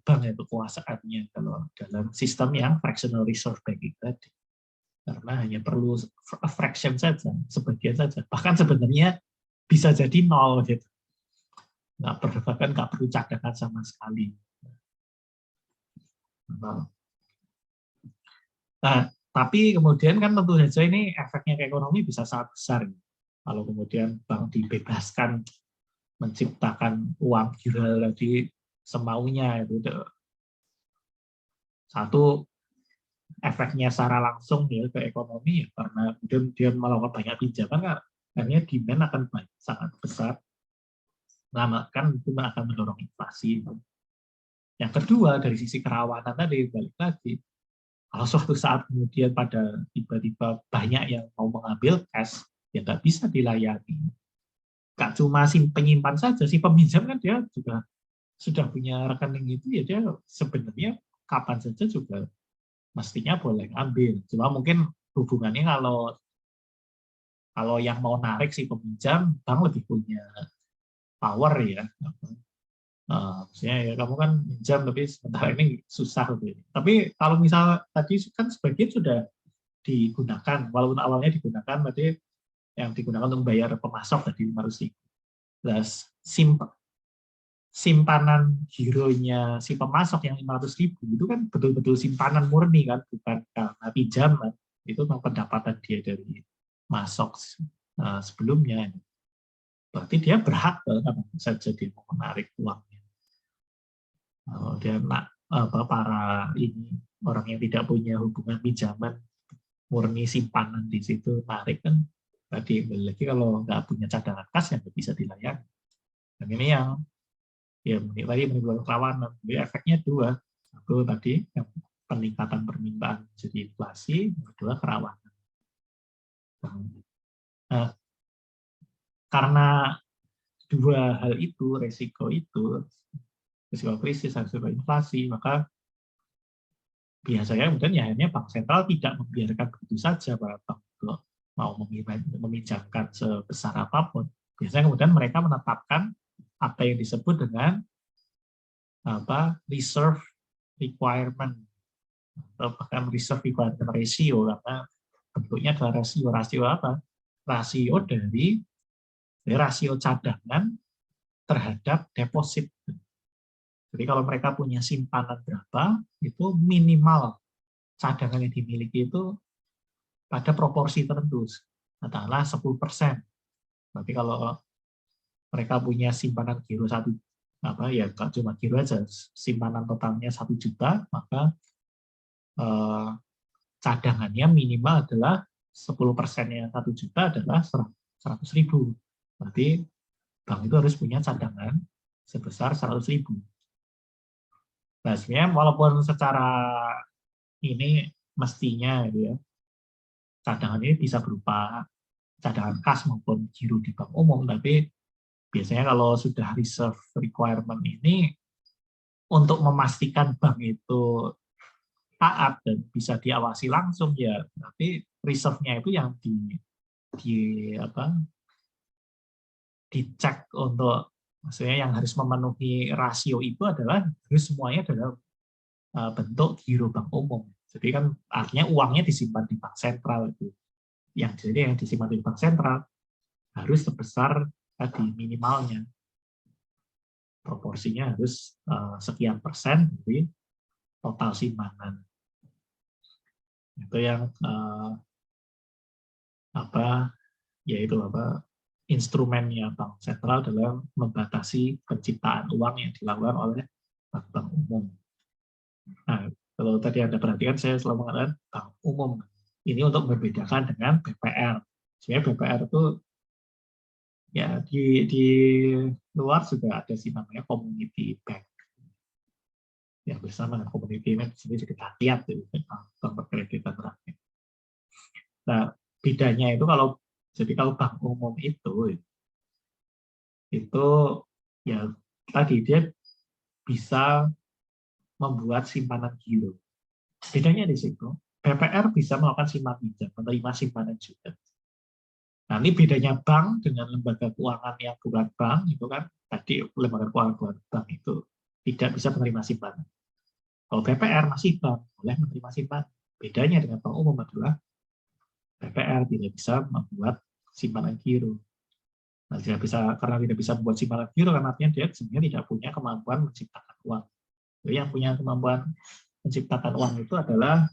bank itu kekuasaannya kalau dalam sistem yang fractional reserve banking tadi, karena hanya perlu a fraction saja, sebagian saja, bahkan sebenarnya bisa jadi nol gitu, bahkan nggak perlu cadangan sama sekali. Nah, tapi kemudian kan tentu saja ini efeknya ke ekonomi bisa sangat besar. Kalau kemudian bank dibebaskan menciptakan uang gila tadi semaunya, itu satu efeknya secara langsung ya ke ekonomi ya, karena kemudian dia melakukan banyak pinjaman kan, akhirnya demand akan sangat besar, lama kan itu akan mendorong inflasi. Yang kedua dari sisi kerawanan tadi, balik lagi, kalau suatu saat kemudian pada tiba-tiba banyak yang mau mengambil cash, ya nggak bisa dilayani. Nggak cuma penyimpan saja, si peminjam kan dia juga sudah punya rekening itu, ya dia sebenarnya kapan saja juga mestinya boleh ngambil. Cuma mungkin hubungannya kalau yang mau narik si peminjam, bank lebih punya power ya. Maksudnya ya kamu kan pinjam tapi sementara ini susah gitu. Tapi kalau misal tadi kan sebagian sudah digunakan, walaupun awalnya digunakan, berarti yang digunakan untuk membayar pemasok tadi 500.000. Nah, simpanan gironya si pemasok yang 500.000 itu kan betul-betul simpanan murni kan, bukan karena pinjaman. Itu memang pendapatan dia dari masok sebelumnya. Berarti dia berhak saja dia mau menarik uangnya. Dia para orang yang tidak punya hubungan pinjaman murni simpanan di situ narik kan, tadi lagi kalau nggak punya cadangan kas yang nggak bisa dilayani. Dan ini yang ya tadi menimbulkan kerawanan. Jadi efeknya dua, satu tadi yang peningkatan permintaan jadi inflasi, yang kedua kerawanan. Nah, karena dua hal itu, resiko krisis, resiko inflasi, maka biasanya kemudian ya akhirnya bank sentral tidak membiarkan begitu saja para bank mau meminjamkan sebesar apapun. Biasanya kemudian mereka menetapkan apa yang disebut dengan reserve requirement atau bahkan reserve requirement ratio, karena bentuknya adalah rasio apa? Rasio dari rasio cadangan terhadap deposit. Jadi kalau mereka punya simpanan berapa, itu minimal cadangan yang dimiliki itu pada proporsi tertentu, katakanlah 10%. Berarti kalau mereka punya simpanan giro ya cuma giro aja, simpanan totalnya 1 juta, maka cadangannya minimal adalah 10%-nya 1 juta adalah 100.000. Berarti bank itu harus punya cadangan sebesar 100.000. Nah, sebenarnya walaupun secara ini mestinya ya, cadangan ini bisa berupa cadangan kas maupun giro di bank umum, tapi biasanya kalau sudah reserve requirement ini untuk memastikan bank itu taat dan bisa diawasi langsung ya, tapi reserve-nya itu yang dicek untuk, maksudnya yang harus memenuhi rasio itu adalah harus semuanya adalah bentuk giro bank umum. Jadi kan artinya uangnya disimpan di bank sentral itu. Jadi yang disimpan di bank sentral harus sebesar tadi minimalnya. Proporsinya harus sekian persen dari total simpanan. Itu yang yaitu instrumennya bank sentral dalam membatasi penciptaan uang yang dilakukan oleh bank umum. Nah, kalau tadi Anda perhatikan, saya selalu mengatakan bank umum. Ini untuk membedakan dengan BPR. Sebenarnya BPR itu ya di luar juga ada sih namanya community bank. Ya bersama dengan community bank di sini jadi rakyat, bank perkreditan rakyat. Nah, bedanya itu kalau bank umum itu ya tadi dia bisa membuat simpanan giro. Bedanya di situ, BPR bisa melakukan simpanan pinjam, menerima simpanan juga. Nah, ini bedanya bank dengan lembaga keuangan yang bukan bank, itu kan tadi lembaga keuangan bank itu tidak bisa menerima simpanan. Kalau BPR masih bank, boleh menerima simpanan. Bedanya dengan bank umum adalah BPR tidak bisa membuat simpanan giro. Nah, karena tidak bisa membuat simpanan giro, karena artinya dia sebenarnya tidak punya kemampuan menciptakan uang. Jadi yang punya kemampuan menciptakan uang itu adalah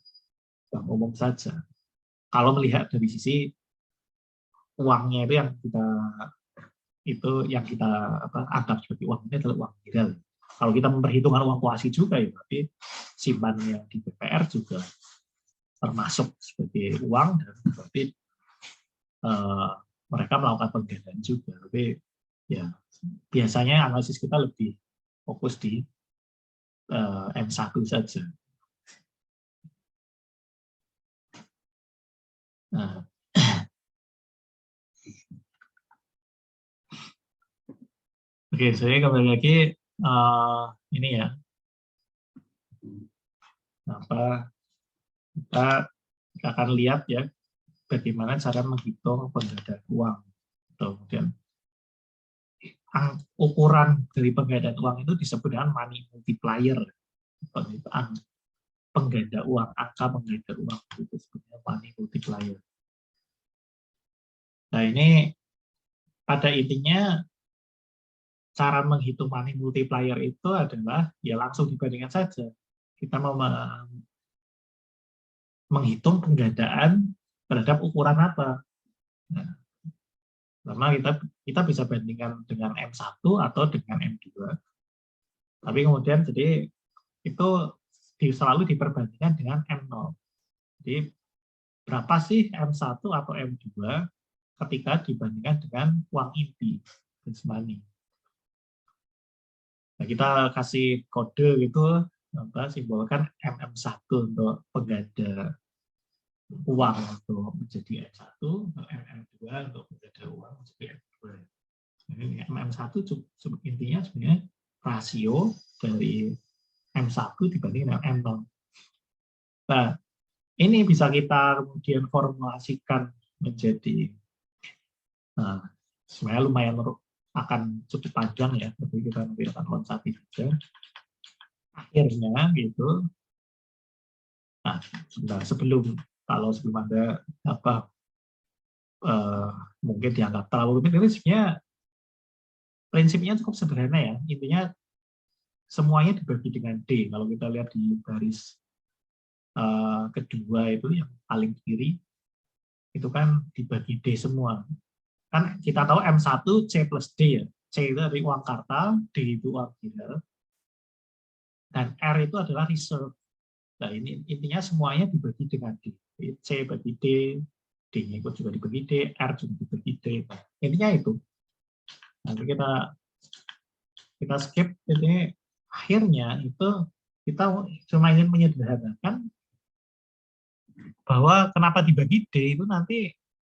bank umum saja. Kalau melihat dari sisi uangnya itu yang kita anggap sebagai uang, ini adalah uang viral. Kalau kita memperhitungkan uang kuasi juga, ya berarti simpan yang di BPR juga termasuk sebagai uang, dan berarti mereka melakukan penggandaan juga. Tapi ya biasanya analisis kita lebih fokus di M1 saja. Nah, oke, saya kembali lagi ini ya, kita akan lihat ya bagaimana cara menghitung penggandaan uang. Kemudian ukuran dari penggandaan uang itu disebut dengan money multiplier. Pengganda uang, angka pengganda uang itu sebenarnya money multiplier. Nah, ini pada intinya cara menghitung money multiplier itu adalah ya langsung dibandingkan saja. Kita mau menghitung penggandaan terhadap ukuran apa. Nah, karena kita bisa bandingkan dengan M1 atau dengan M2. Tapi kemudian jadi itu selalu diperbandingkan dengan M0. Jadi berapa sih M1 atau M2 ketika dibandingkan dengan uang inti, base money. Nah, kita kasih kode gitu, simbolkan MM1 untuk pengganda uang untuk menjadi M1, MM2 untuk pengganda uang menjadi M2. Jadi MM1 intinya sebenarnya rasio dari M1 dibanding dengan M0. Nah, ini bisa kita kemudian formulasikan menjadi, sebenarnya lumayan akan cukup panjang ya, tapi kita nanti akan loncati juga. Akhirnya gitu. Nah, sebelum Anda mungkin dianggap terlalu rumit, ini sebenarnya prinsipnya cukup sederhana ya. Intinya semuanya dibagi dengan D. Kalau kita lihat di baris kedua itu yang paling kiri, itu kan dibagi D semua. Kan kita tahu M1 C plus D ya. C itu dari uang kartal, D itu uang viral, dan R itu adalah reserve. Nah, ini intinya semuanya dibagi dengan D. C bagi D, D-nya ikut juga dibagi D, R juga dibagi D. Nah, intinya itu. Nanti kita skip, ini akhirnya itu kita cuma ingin menyederhanakan bahwa kenapa dibagi D itu nanti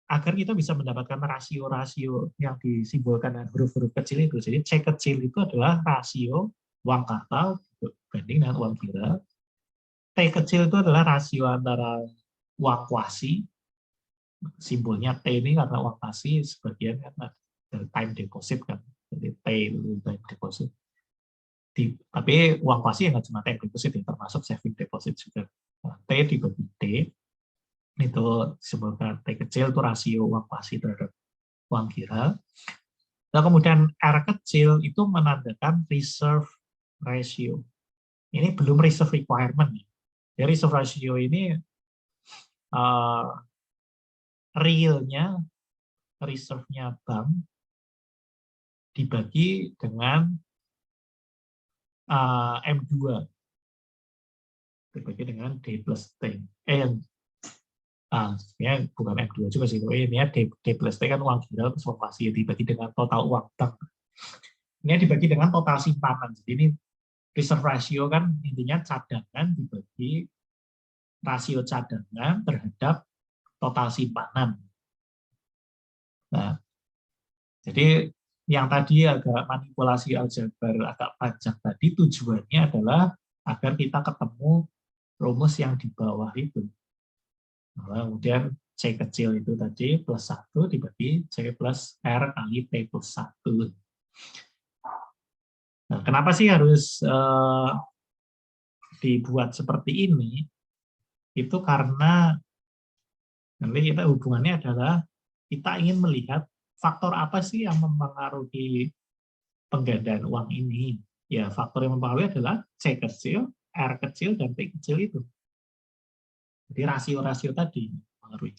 agar kita bisa mendapatkan rasio-rasio yang disimbolkan dengan huruf-huruf kecil itu. Jadi C kecil itu adalah rasio uang kartal banding dengan uang viral. T kecil itu adalah rasio antara uang kuasi, simbolnya T ini karena uang kuasi sebagian kan time deposit kan, jadi T itu time deposit. Tapi uang kuasi yang nggak cuma time deposit, yang termasuk saving deposit juga. T dibagi T, itu disebutkan T kecil itu rasio uang kuasi terhadap uang viral. Nah, kemudian R kecil itu menandakan reserve ratio. Ini belum reserve requirement. Jadi reserve ratio ini realnya, reserve-nya bank dibagi dengan M2, dibagi dengan D plus T. Sebenarnya bukan M2 juga sih, ini D plus T kan uang gila transformasi, dibagi dengan total uang bank. Ini dibagi dengan total simpanan. Jadi ini reserve ratio kan intinya cadangan dibagi rasio cadangan terhadap total simpanan. Nah, jadi yang tadi agak manipulasi aljabar agak panjang tadi tujuannya adalah agar kita ketemu rumus yang di bawah itu. Nah, kemudian C kecil itu tadi plus 1 dibagi C plus R kali T plus 1. Nah, kenapa sih harus dibuat seperti ini? Itu karena nanti kita hubungannya adalah kita ingin melihat faktor apa sih yang mempengaruhi penggandaan uang ini. Ya, faktor yang mempengaruhi adalah C kecil, R kecil, dan T kecil itu. Jadi rasio-rasio tadi mempengaruhi.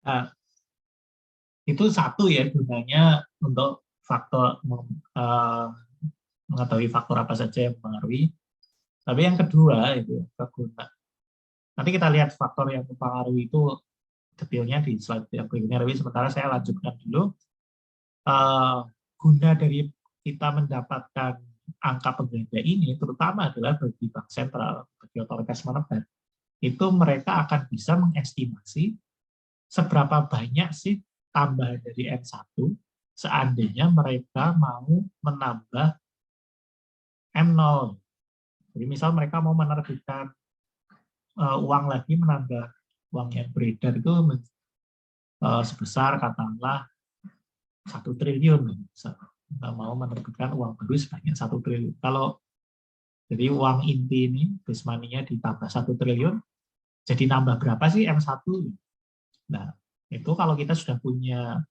Nah, itu satu ya gunanya untuk faktor mengetahui faktor apa saja yang mempengaruhi. Tapi yang kedua itu guna. Nanti kita lihat faktor yang mempengaruhi itu detailnya di slide yang berikutnya. Tapi sementara saya lanjutkan dulu. Guna dari kita mendapatkan angka pengganda ini, terutama adalah bagi bank sentral, bagi otoritas moneter, itu mereka akan bisa mengestimasi seberapa banyak sih tambahan dari M1 seandainya mereka mau menambah M0. Jadi misal mereka mau menerbitkan uang lagi, menambah uang yang beredar itu sebesar katakanlah 1 triliun. Kita mau menerbitkan uang baru sebanyak 1 triliun. Kalau jadi uang inti ini, base money-nya ditambah 1 triliun, jadi nambah berapa sih M1? Nah, itu kalau kita sudah punya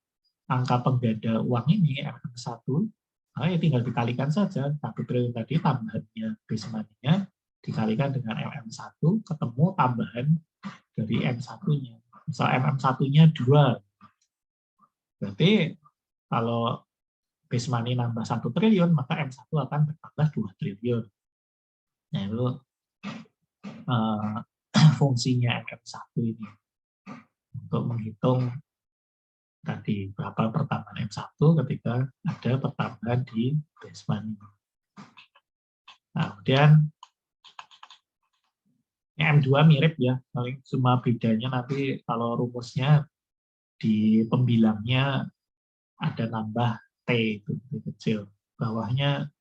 angka pengganda uang ini, M1, nah ya tinggal dikalikan saja. 1 triliun tadi tambahannya base money-nya dikalikan dengan MM1, ketemu tambahan dari M1-nya. Misal MM1-nya 2. Berarti kalau base money nambah 1 triliun, maka M1 akan bertambah 2 triliun. Nah, itu fungsinya MM1 ini. Untuk menghitung tadi berapa pertambahan M1 ketika ada pertambahan di base money. Nah, kemudian M2 mirip ya, paling cuma bedanya nanti kalau rumusnya di pembilangnya ada nambah T itu T kecil, bawahnya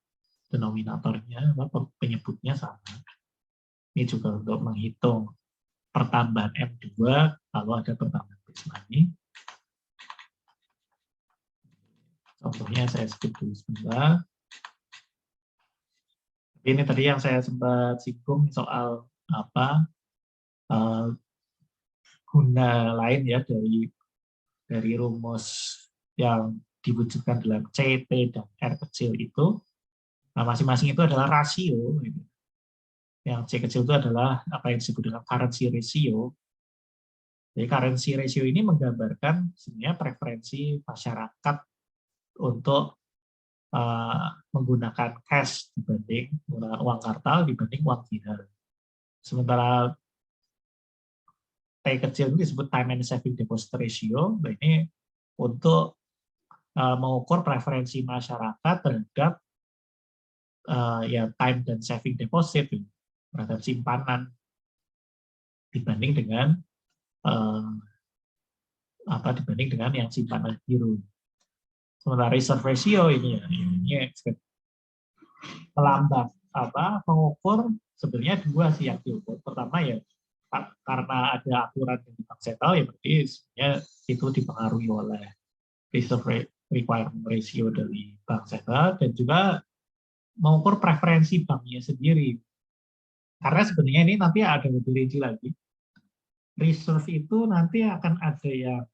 denominatornya penyebutnya sama. Ini juga untuk menghitung pertambahan M2 kalau ada pertambahan base money. Contohnya saya skip dulu sebentar. Ini tadi yang saya sempat singgung soal apa guna lain ya dari rumus yang diwujudkan dalam C, T, dan R kecil itu. Nah, masing-masing itu adalah rasio. Yang C kecil itu adalah apa yang disebut dengan currency ratio. Jadi currency ratio ini menggambarkan sebenarnya preferensi masyarakat untuk menggunakan cash dibanding menggunakan uang kartal dibanding uang dinar. Sementara T kecil ini disebut time and saving deposit ratio. Nah, ini untuk mengukur preferensi masyarakat terhadap ya time dan saving deposit terhadap simpanan dibanding dengan dibanding dengan yang simpanan biru. Sementara reserve ratio ini melambang mengukur sebenarnya dua sih yang diukur. Pertama ya karena ada aturan di bank sentral ya berarti sebenarnya itu dipengaruhi oleh reserve requirement ratio dari bank sentral dan juga mengukur preferensi banknya sendiri. Karena sebenarnya ini nanti ada lebih rinci lagi. Reserve itu nanti akan ada yang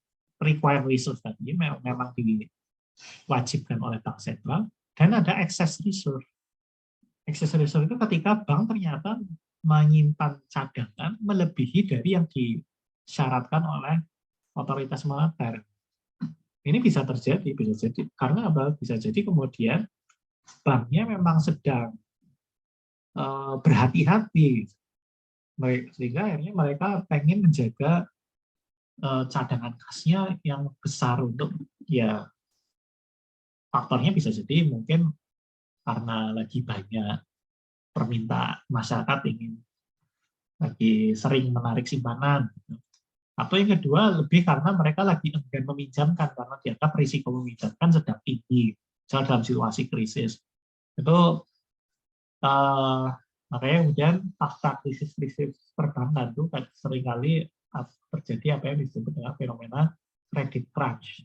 required reserve tadi memang diwajibkan oleh bank sentral. Dan ada excess reserve. Excess reserve itu ketika bank ternyata menyimpan cadangan melebihi dari yang disyaratkan oleh otoritas moneter. Ini bisa terjadi karena apa? Bisa jadi kemudian banknya memang sedang berhati-hati, sehingga akhirnya mereka pengen menjaga cadangan kasnya yang besar untuk ya faktornya bisa jadi mungkin karena lagi banyak permintaan masyarakat ingin lagi sering menarik simpanan. Atau yang kedua lebih karena mereka lagi enggan meminjamkan karena dianggap risiko meminjamkan sedang tinggi dalam situasi krisis. Itu makanya kemudian pasca krisis perbankan itu seringkali terjadi apa yang disebut dengan fenomena credit crunch.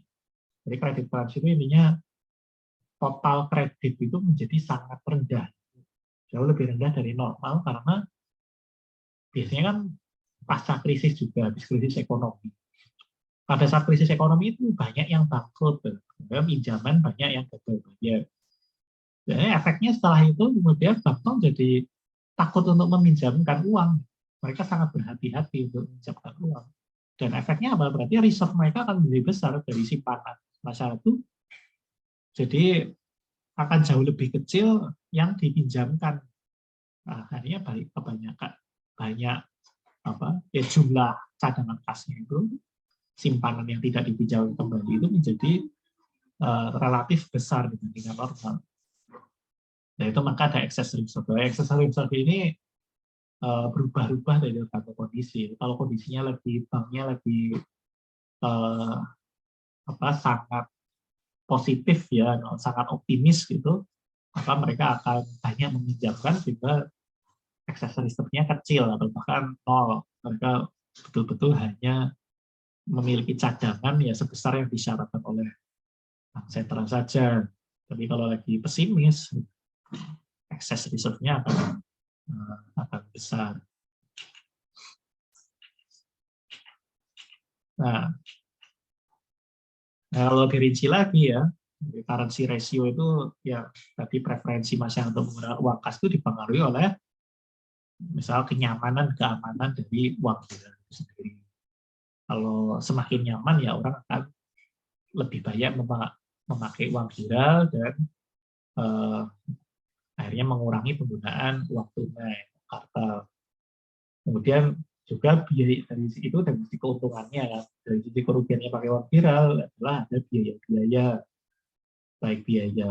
Jadi credit crunch itu intinya total kredit itu menjadi sangat rendah, jauh lebih rendah dari normal karena biasanya kan pasca krisis juga, habis krisis ekonomi. Pada saat krisis ekonomi itu banyak yang bangkrut, pinjaman banyak yang gagal bayar. Jadi efeknya setelah itu kemudian bank jadi takut untuk meminjamkan uang. Mereka sangat berhati-hati untuk meminjamkan uang. Dan efeknya apa? Berarti reserve mereka akan lebih besar dari simpanan masyarakat itu. Jadi akan jauh lebih kecil yang dipinjamkan. Nah, akhirnya banyak jumlah cadangan kasnya itu, simpanan yang tidak dipinjam kembali itu menjadi relatif besar dibandingkan normal. Nah, itu maka ada excess reserve. Excess reserve ini berubah-ubah dari berbagai kondisi. Kalau kondisinya banknya lagi sangat positif ya, sangat optimis gitu, maka mereka akan banyak meminjamkan sehingga excess reserve-nya kecil atau bahkan nol. Mereka betul-betul hanya memiliki cadangan ya sebesar yang disyaratkan oleh bank sentral saja. Tapi kalau lagi pesimis, excess reserve-nya akan besar. Nah, kalau dirinci lagi ya, currency ratio itu ya tadi preferensi masyarakat untuk menggunakan uang kas itu dipengaruhi oleh misal kenyamanan, keamanan dari uang kita itu sendiri. Kalau semakin nyaman ya orang akan lebih banyak memakai uang viral dan akhirnya mengurangi penggunaan uang tunai, kartal. Kemudian juga biaya dari itu dari sisi keuntungannya, dari sisi kerugiannya pakai uang viral adalah ada biaya-biaya, baik biaya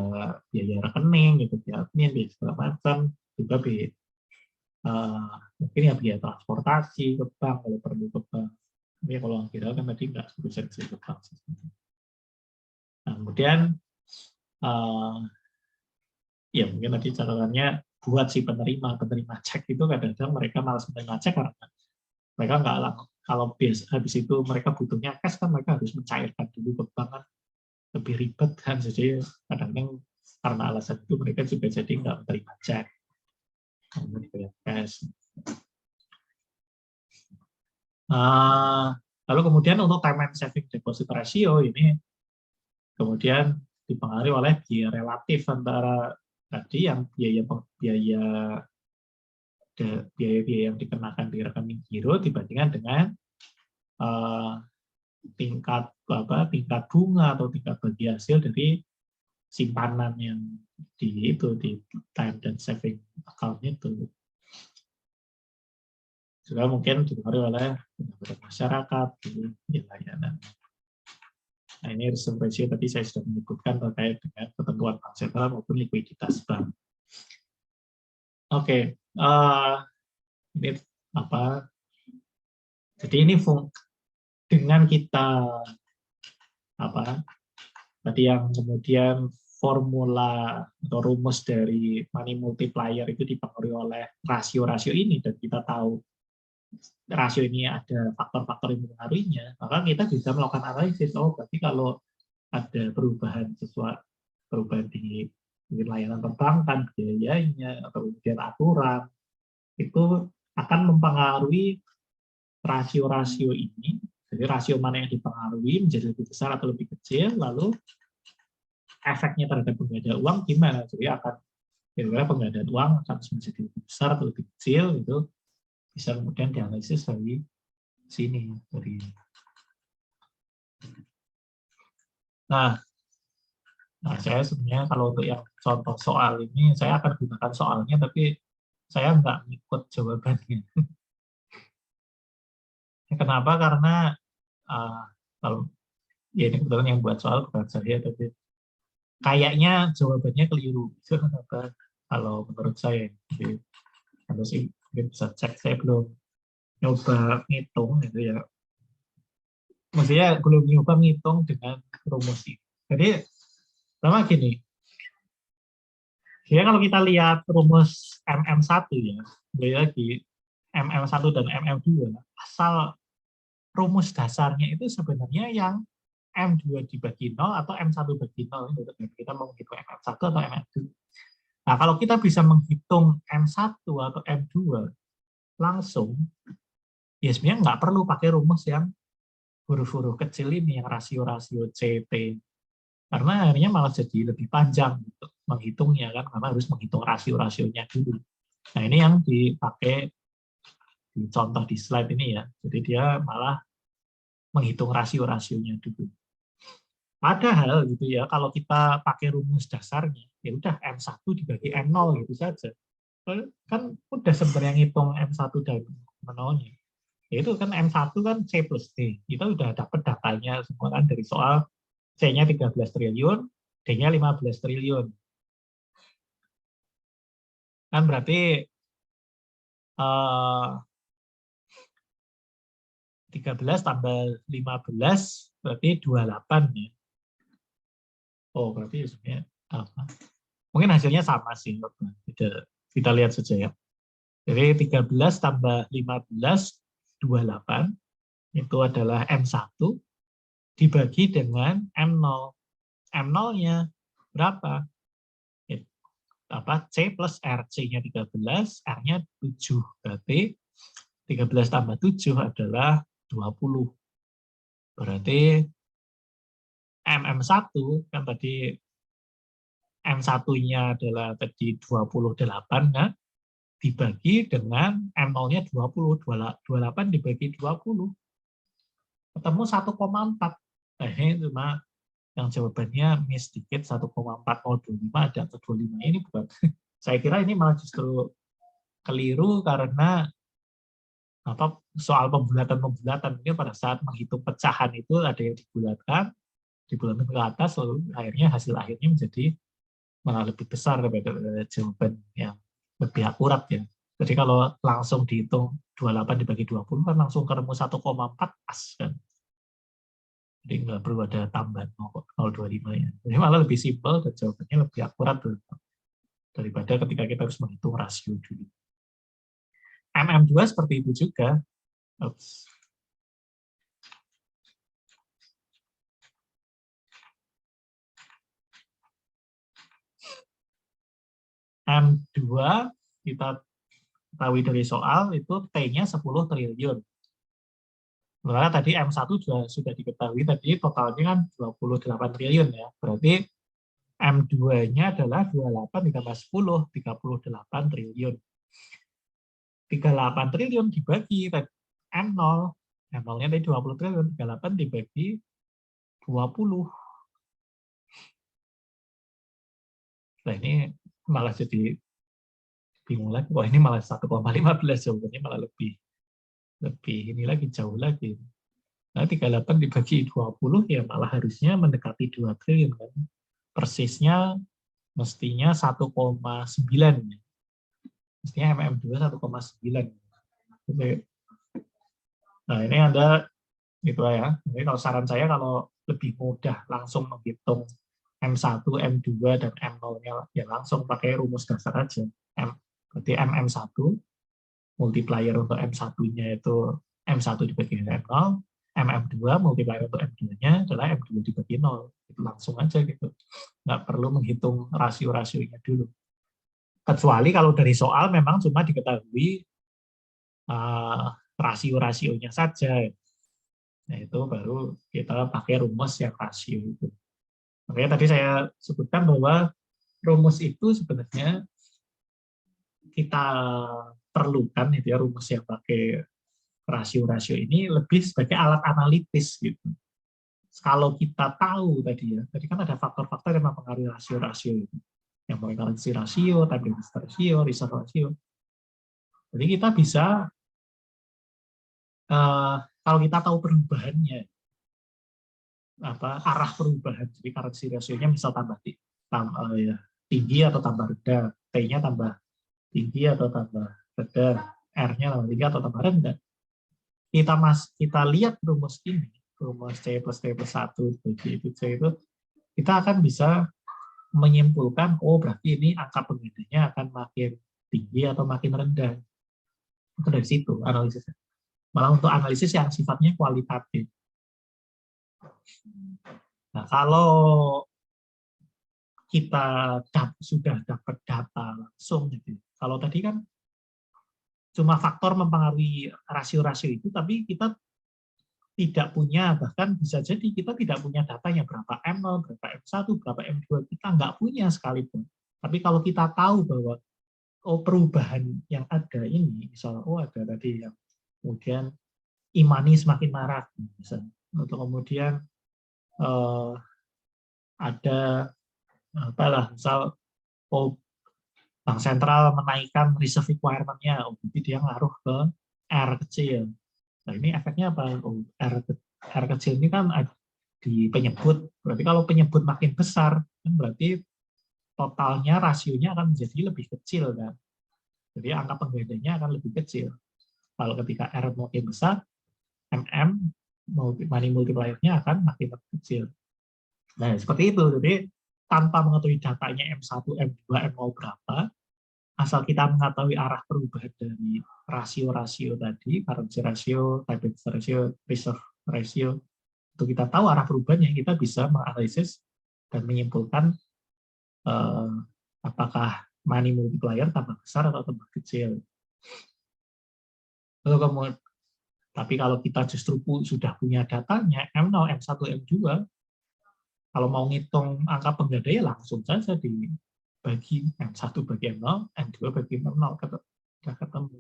rekening, gitu, biaya admin, biaya segala macam, juga mungkin ya biaya transportasi ke bank kalau perlu ke bank. Tapi kalau uang viral kan tadi nggak bisa ke bank. Nah, kemudian ya mungkin tadi catatannya buat si penerima cek itu kadang-kadang mereka malas menerima cek karena mereka nggak kalau habis itu mereka butuhnya cash kan mereka harus mencairkan dulu ke bank kan lebih ribet kan, jadi kadang-kadang karena alasan itu mereka juga jadi nggak menerima cek, menerima cash. Lalu kemudian untuk time and saving deposit ratio ini kemudian dipengaruhi oleh biaya relatif antara tadi yang biaya yang dikenakan di rekening giro dibandingkan dengan tingkat bunga atau tingkat bagi hasil dari simpanan yang di time dan saving account itu. Juga mungkin dipengaruhi oleh pendapatan masyarakat di layanan. Nah, ini reserve ratio tadi saya sudah menyebutkan terkait dengan ketentuan bank sentral maupun likuiditas bank. Oke, ini apa? Jadi ini dengan kita tadi yang kemudian formula atau rumus dari money multiplier itu dipengaruhi oleh rasio-rasio ini dan kita tahu rasio ini ada faktor-faktor yang mempengaruhinya, maka kita bisa melakukan analisis. Oh, berarti kalau ada perubahan di layanan perbankan, biayanya, atau kemudian aturan, itu akan mempengaruhi rasio-rasio ini. Jadi rasio mana yang dipengaruhi menjadi lebih besar atau lebih kecil, lalu efeknya terhadap penggandaan uang gimana. Jadi akan kira-kira penggandaan uang akan menjadi lebih besar atau lebih kecil, itu bisa kemudian dianalisis dari sini. Nah, saya sebenarnya kalau untuk yang contoh soal ini, saya akan gunakan soalnya, tapi saya nggak ngikut jawabannya. Kenapa? Karena kalau ya ini kebetulan yang buat soal bukan saya, tapi kayaknya jawabannya keliru. Kalau menurut saya, jadi harus mungkin bisa cek. Saya belum nyoba ngitung gitu ya. Maksudnya belum nyoba ngitung dengan rumus ini. Jadi pertama gini, ya kalau kita lihat rumus MM1 ya, kembali lagi MM1 dan MM2, asal rumus dasarnya itu sebenarnya yang M2 dibagi 0 atau M1 bagi 0. Kita mau menghitung MM1 atau MM2. Nah, kalau kita bisa menghitung M1 atau M2 langsung, ya sebenarnya nggak perlu pakai rumus yang huruf-huruf kecil ini, yang rasio-rasio CT. Karena akhirnya malah jadi lebih panjang gitu, menghitungnya kan, karena harus menghitung rasio-rasionya dulu. Nah, ini yang dipakai di contoh di slide ini ya. Jadi dia malah menghitung rasio-rasionya dulu. Padahal gitu ya, kalau kita pakai rumus dasarnya, ya udah M1 dibagi M0 gitu saja. Kan udah sebenarnya ngitung M1 dan M0-nya. Itu kan M1 kan C plus D. Kita udah dapat datanya semua kan dari soal C-nya 13 triliun, D-nya 15 triliun. Kan berarti 13 tambah 15 berarti 28 ya. Oh, berarti sebenarnya apa? Mungkin hasilnya sama sih. Kita lihat saja ya. Jadi 13 tambah 15, 28. Itu adalah M1 dibagi dengan M0. M0-nya berapa? C plus R. C-nya 13, R-nya 7. Berarti 13 tambah 7 adalah 20. Berarti MM1 kan tadi M1-nya adalah tadi 28 kan, dibagi dengan M0-nya 20. 28 dibagi 20. Ketemu 1,4. Nah, ini cuma yang jawabannya miss dikit, 1,4025 ada atau 25. Ini bukan. Saya kira ini malah justru keliru karena soal pembulatan mungkin pada saat menghitung pecahan itu ada yang dibulatkan ke atas, lalu akhirnya hasil akhirnya menjadi malah lebih besar daripada jawaban yang lebih akurat ya. Jadi kalau langsung dihitung 28 dibagi 20 kan langsung ketemu 1,4 pas kan. Jadi nggak perlu ada tambahan 0,25 ya. Jadi malah lebih simpel dan jawabannya lebih akurat daripada ketika kita harus menghitung rasio dulu. MM2 seperti itu juga. Oops. M2 kita ketahui dari soal itu T-nya 10 triliun. Sementara tadi M1 juga sudah diketahui tadi totalnya kan 28 triliun ya. Berarti M2-nya adalah 28 ditambah 10, 38 triliun. 38 triliun dibagi M0. M0-nya tadi 20 triliun, 38 dibagi 20. Nah, ini malah jadi bingung lagi. Wah, ini malah 1,15 jawabannya malah lebih ini lagi, jauh lagi. Nah, 38 dibagi 20 ya malah harusnya mendekati 2 triliun kan. Persisnya mestinya 1,9 ya. Mestinya MM2 1,9. Nah, ini Anda gitu ya. Jadi kalau saran saya kalau lebih mudah langsung menghitung M1, M2 dan M0-nya ya langsung pakai rumus dasar aja. Berarti MM1 multiplier untuk M1-nya itu M1 dibagi dengan M0, MM2 multiplier untuk M2-nya adalah M2 dibagi 0. Itu langsung aja gitu. Nggak perlu menghitung rasio-rasionya dulu. Kecuali kalau dari soal memang cuma diketahui rasio-rasionya saja. Nah, itu baru kita pakai rumus yang rasio itu. Makanya tadi saya sebutkan bahwa rumus itu sebenarnya kita perlukan itu ya, rumus yang pakai rasio-rasio ini lebih sebagai alat analitis gitu. Kalau kita tahu tadi kan ada faktor-faktor yang mempengaruhi rasio-rasio itu, yang currency rasio, time deficit rasio, reserve rasio. Jadi kita bisa kalau kita tahu perubahannya, arah perubahan, jadi currency rasionya misal ya, tinggi atau tambah rendah, T-nya tambah tinggi atau tambah rendah, R-nya tambah tinggi atau tambah rendah. Kita lihat rumus ini, rumus C plus T plus 1 bagi itu C itu, kita akan bisa menyimpulkan, oh berarti ini angka penggandanya akan makin tinggi atau makin rendah. Itu dari situ analisisnya. Malah untuk analisis yang sifatnya kualitatif. Nah, kalau kita sudah dapat data langsung, gitu. Kalau tadi kan cuma faktor mempengaruhi rasio-rasio itu, tapi kita tidak punya, bahkan bisa jadi kita tidak punya datanya berapa M0, berapa M1, berapa M2, kita nggak punya sekalipun. Tapi kalau kita tahu bahwa oh perubahan yang ada ini, misalnya oh ada tadi yang kemudian Imani semakin marah, misalnya, atau kemudian ada apalah, misal oh bank sentral menaikkan reserve requirement-nya, oh jadi dia ngaruh ke R kecil. Nah ini efeknya apa? Oh, R kecil ini kan di penyebut, berarti kalau penyebut makin besar, kan berarti totalnya rasionya akan menjadi lebih kecil kan. Jadi angka penggandanya akan lebih kecil. Kalau ketika R makin besar, MM money multiplier-nya akan makin kecil. Nah seperti itu. Jadi tanpa mengetahui datanya M1, M2, M0 berapa, asal kita mengetahui arah perubahan dari rasio-rasio tadi, currency ratio, time deficit ratio, reserve ratio, itu kita tahu arah perubahannya, kita bisa menganalisis dan menyimpulkan apakah money multiplier tambah besar atau tambah kecil. Lalu kemudian, tapi kalau kita justru sudah punya datanya, M0, M1, M2, kalau mau ngitung angka pengganda ya langsung saja dibagi M1 bagi M0, M2 bagi M0, sudah ketemu.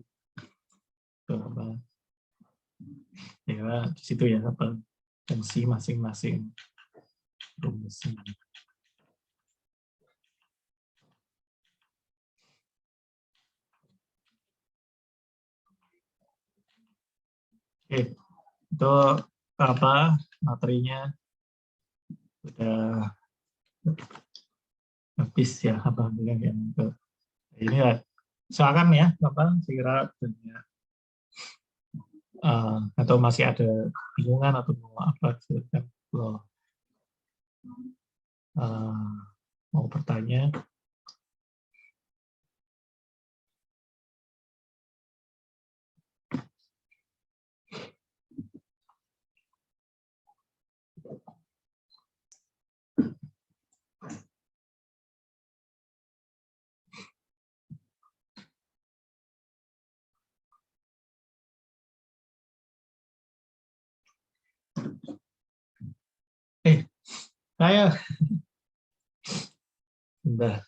Ya di situ ya apa fungsi masing-masing rumusnya. Oke, itu apa materinya udah habis ya apa yang ke ini lah. Silakan ya Bapak, saya kira atau masih ada bingungan atau mau apa silakan mau bertanya. Saya sudah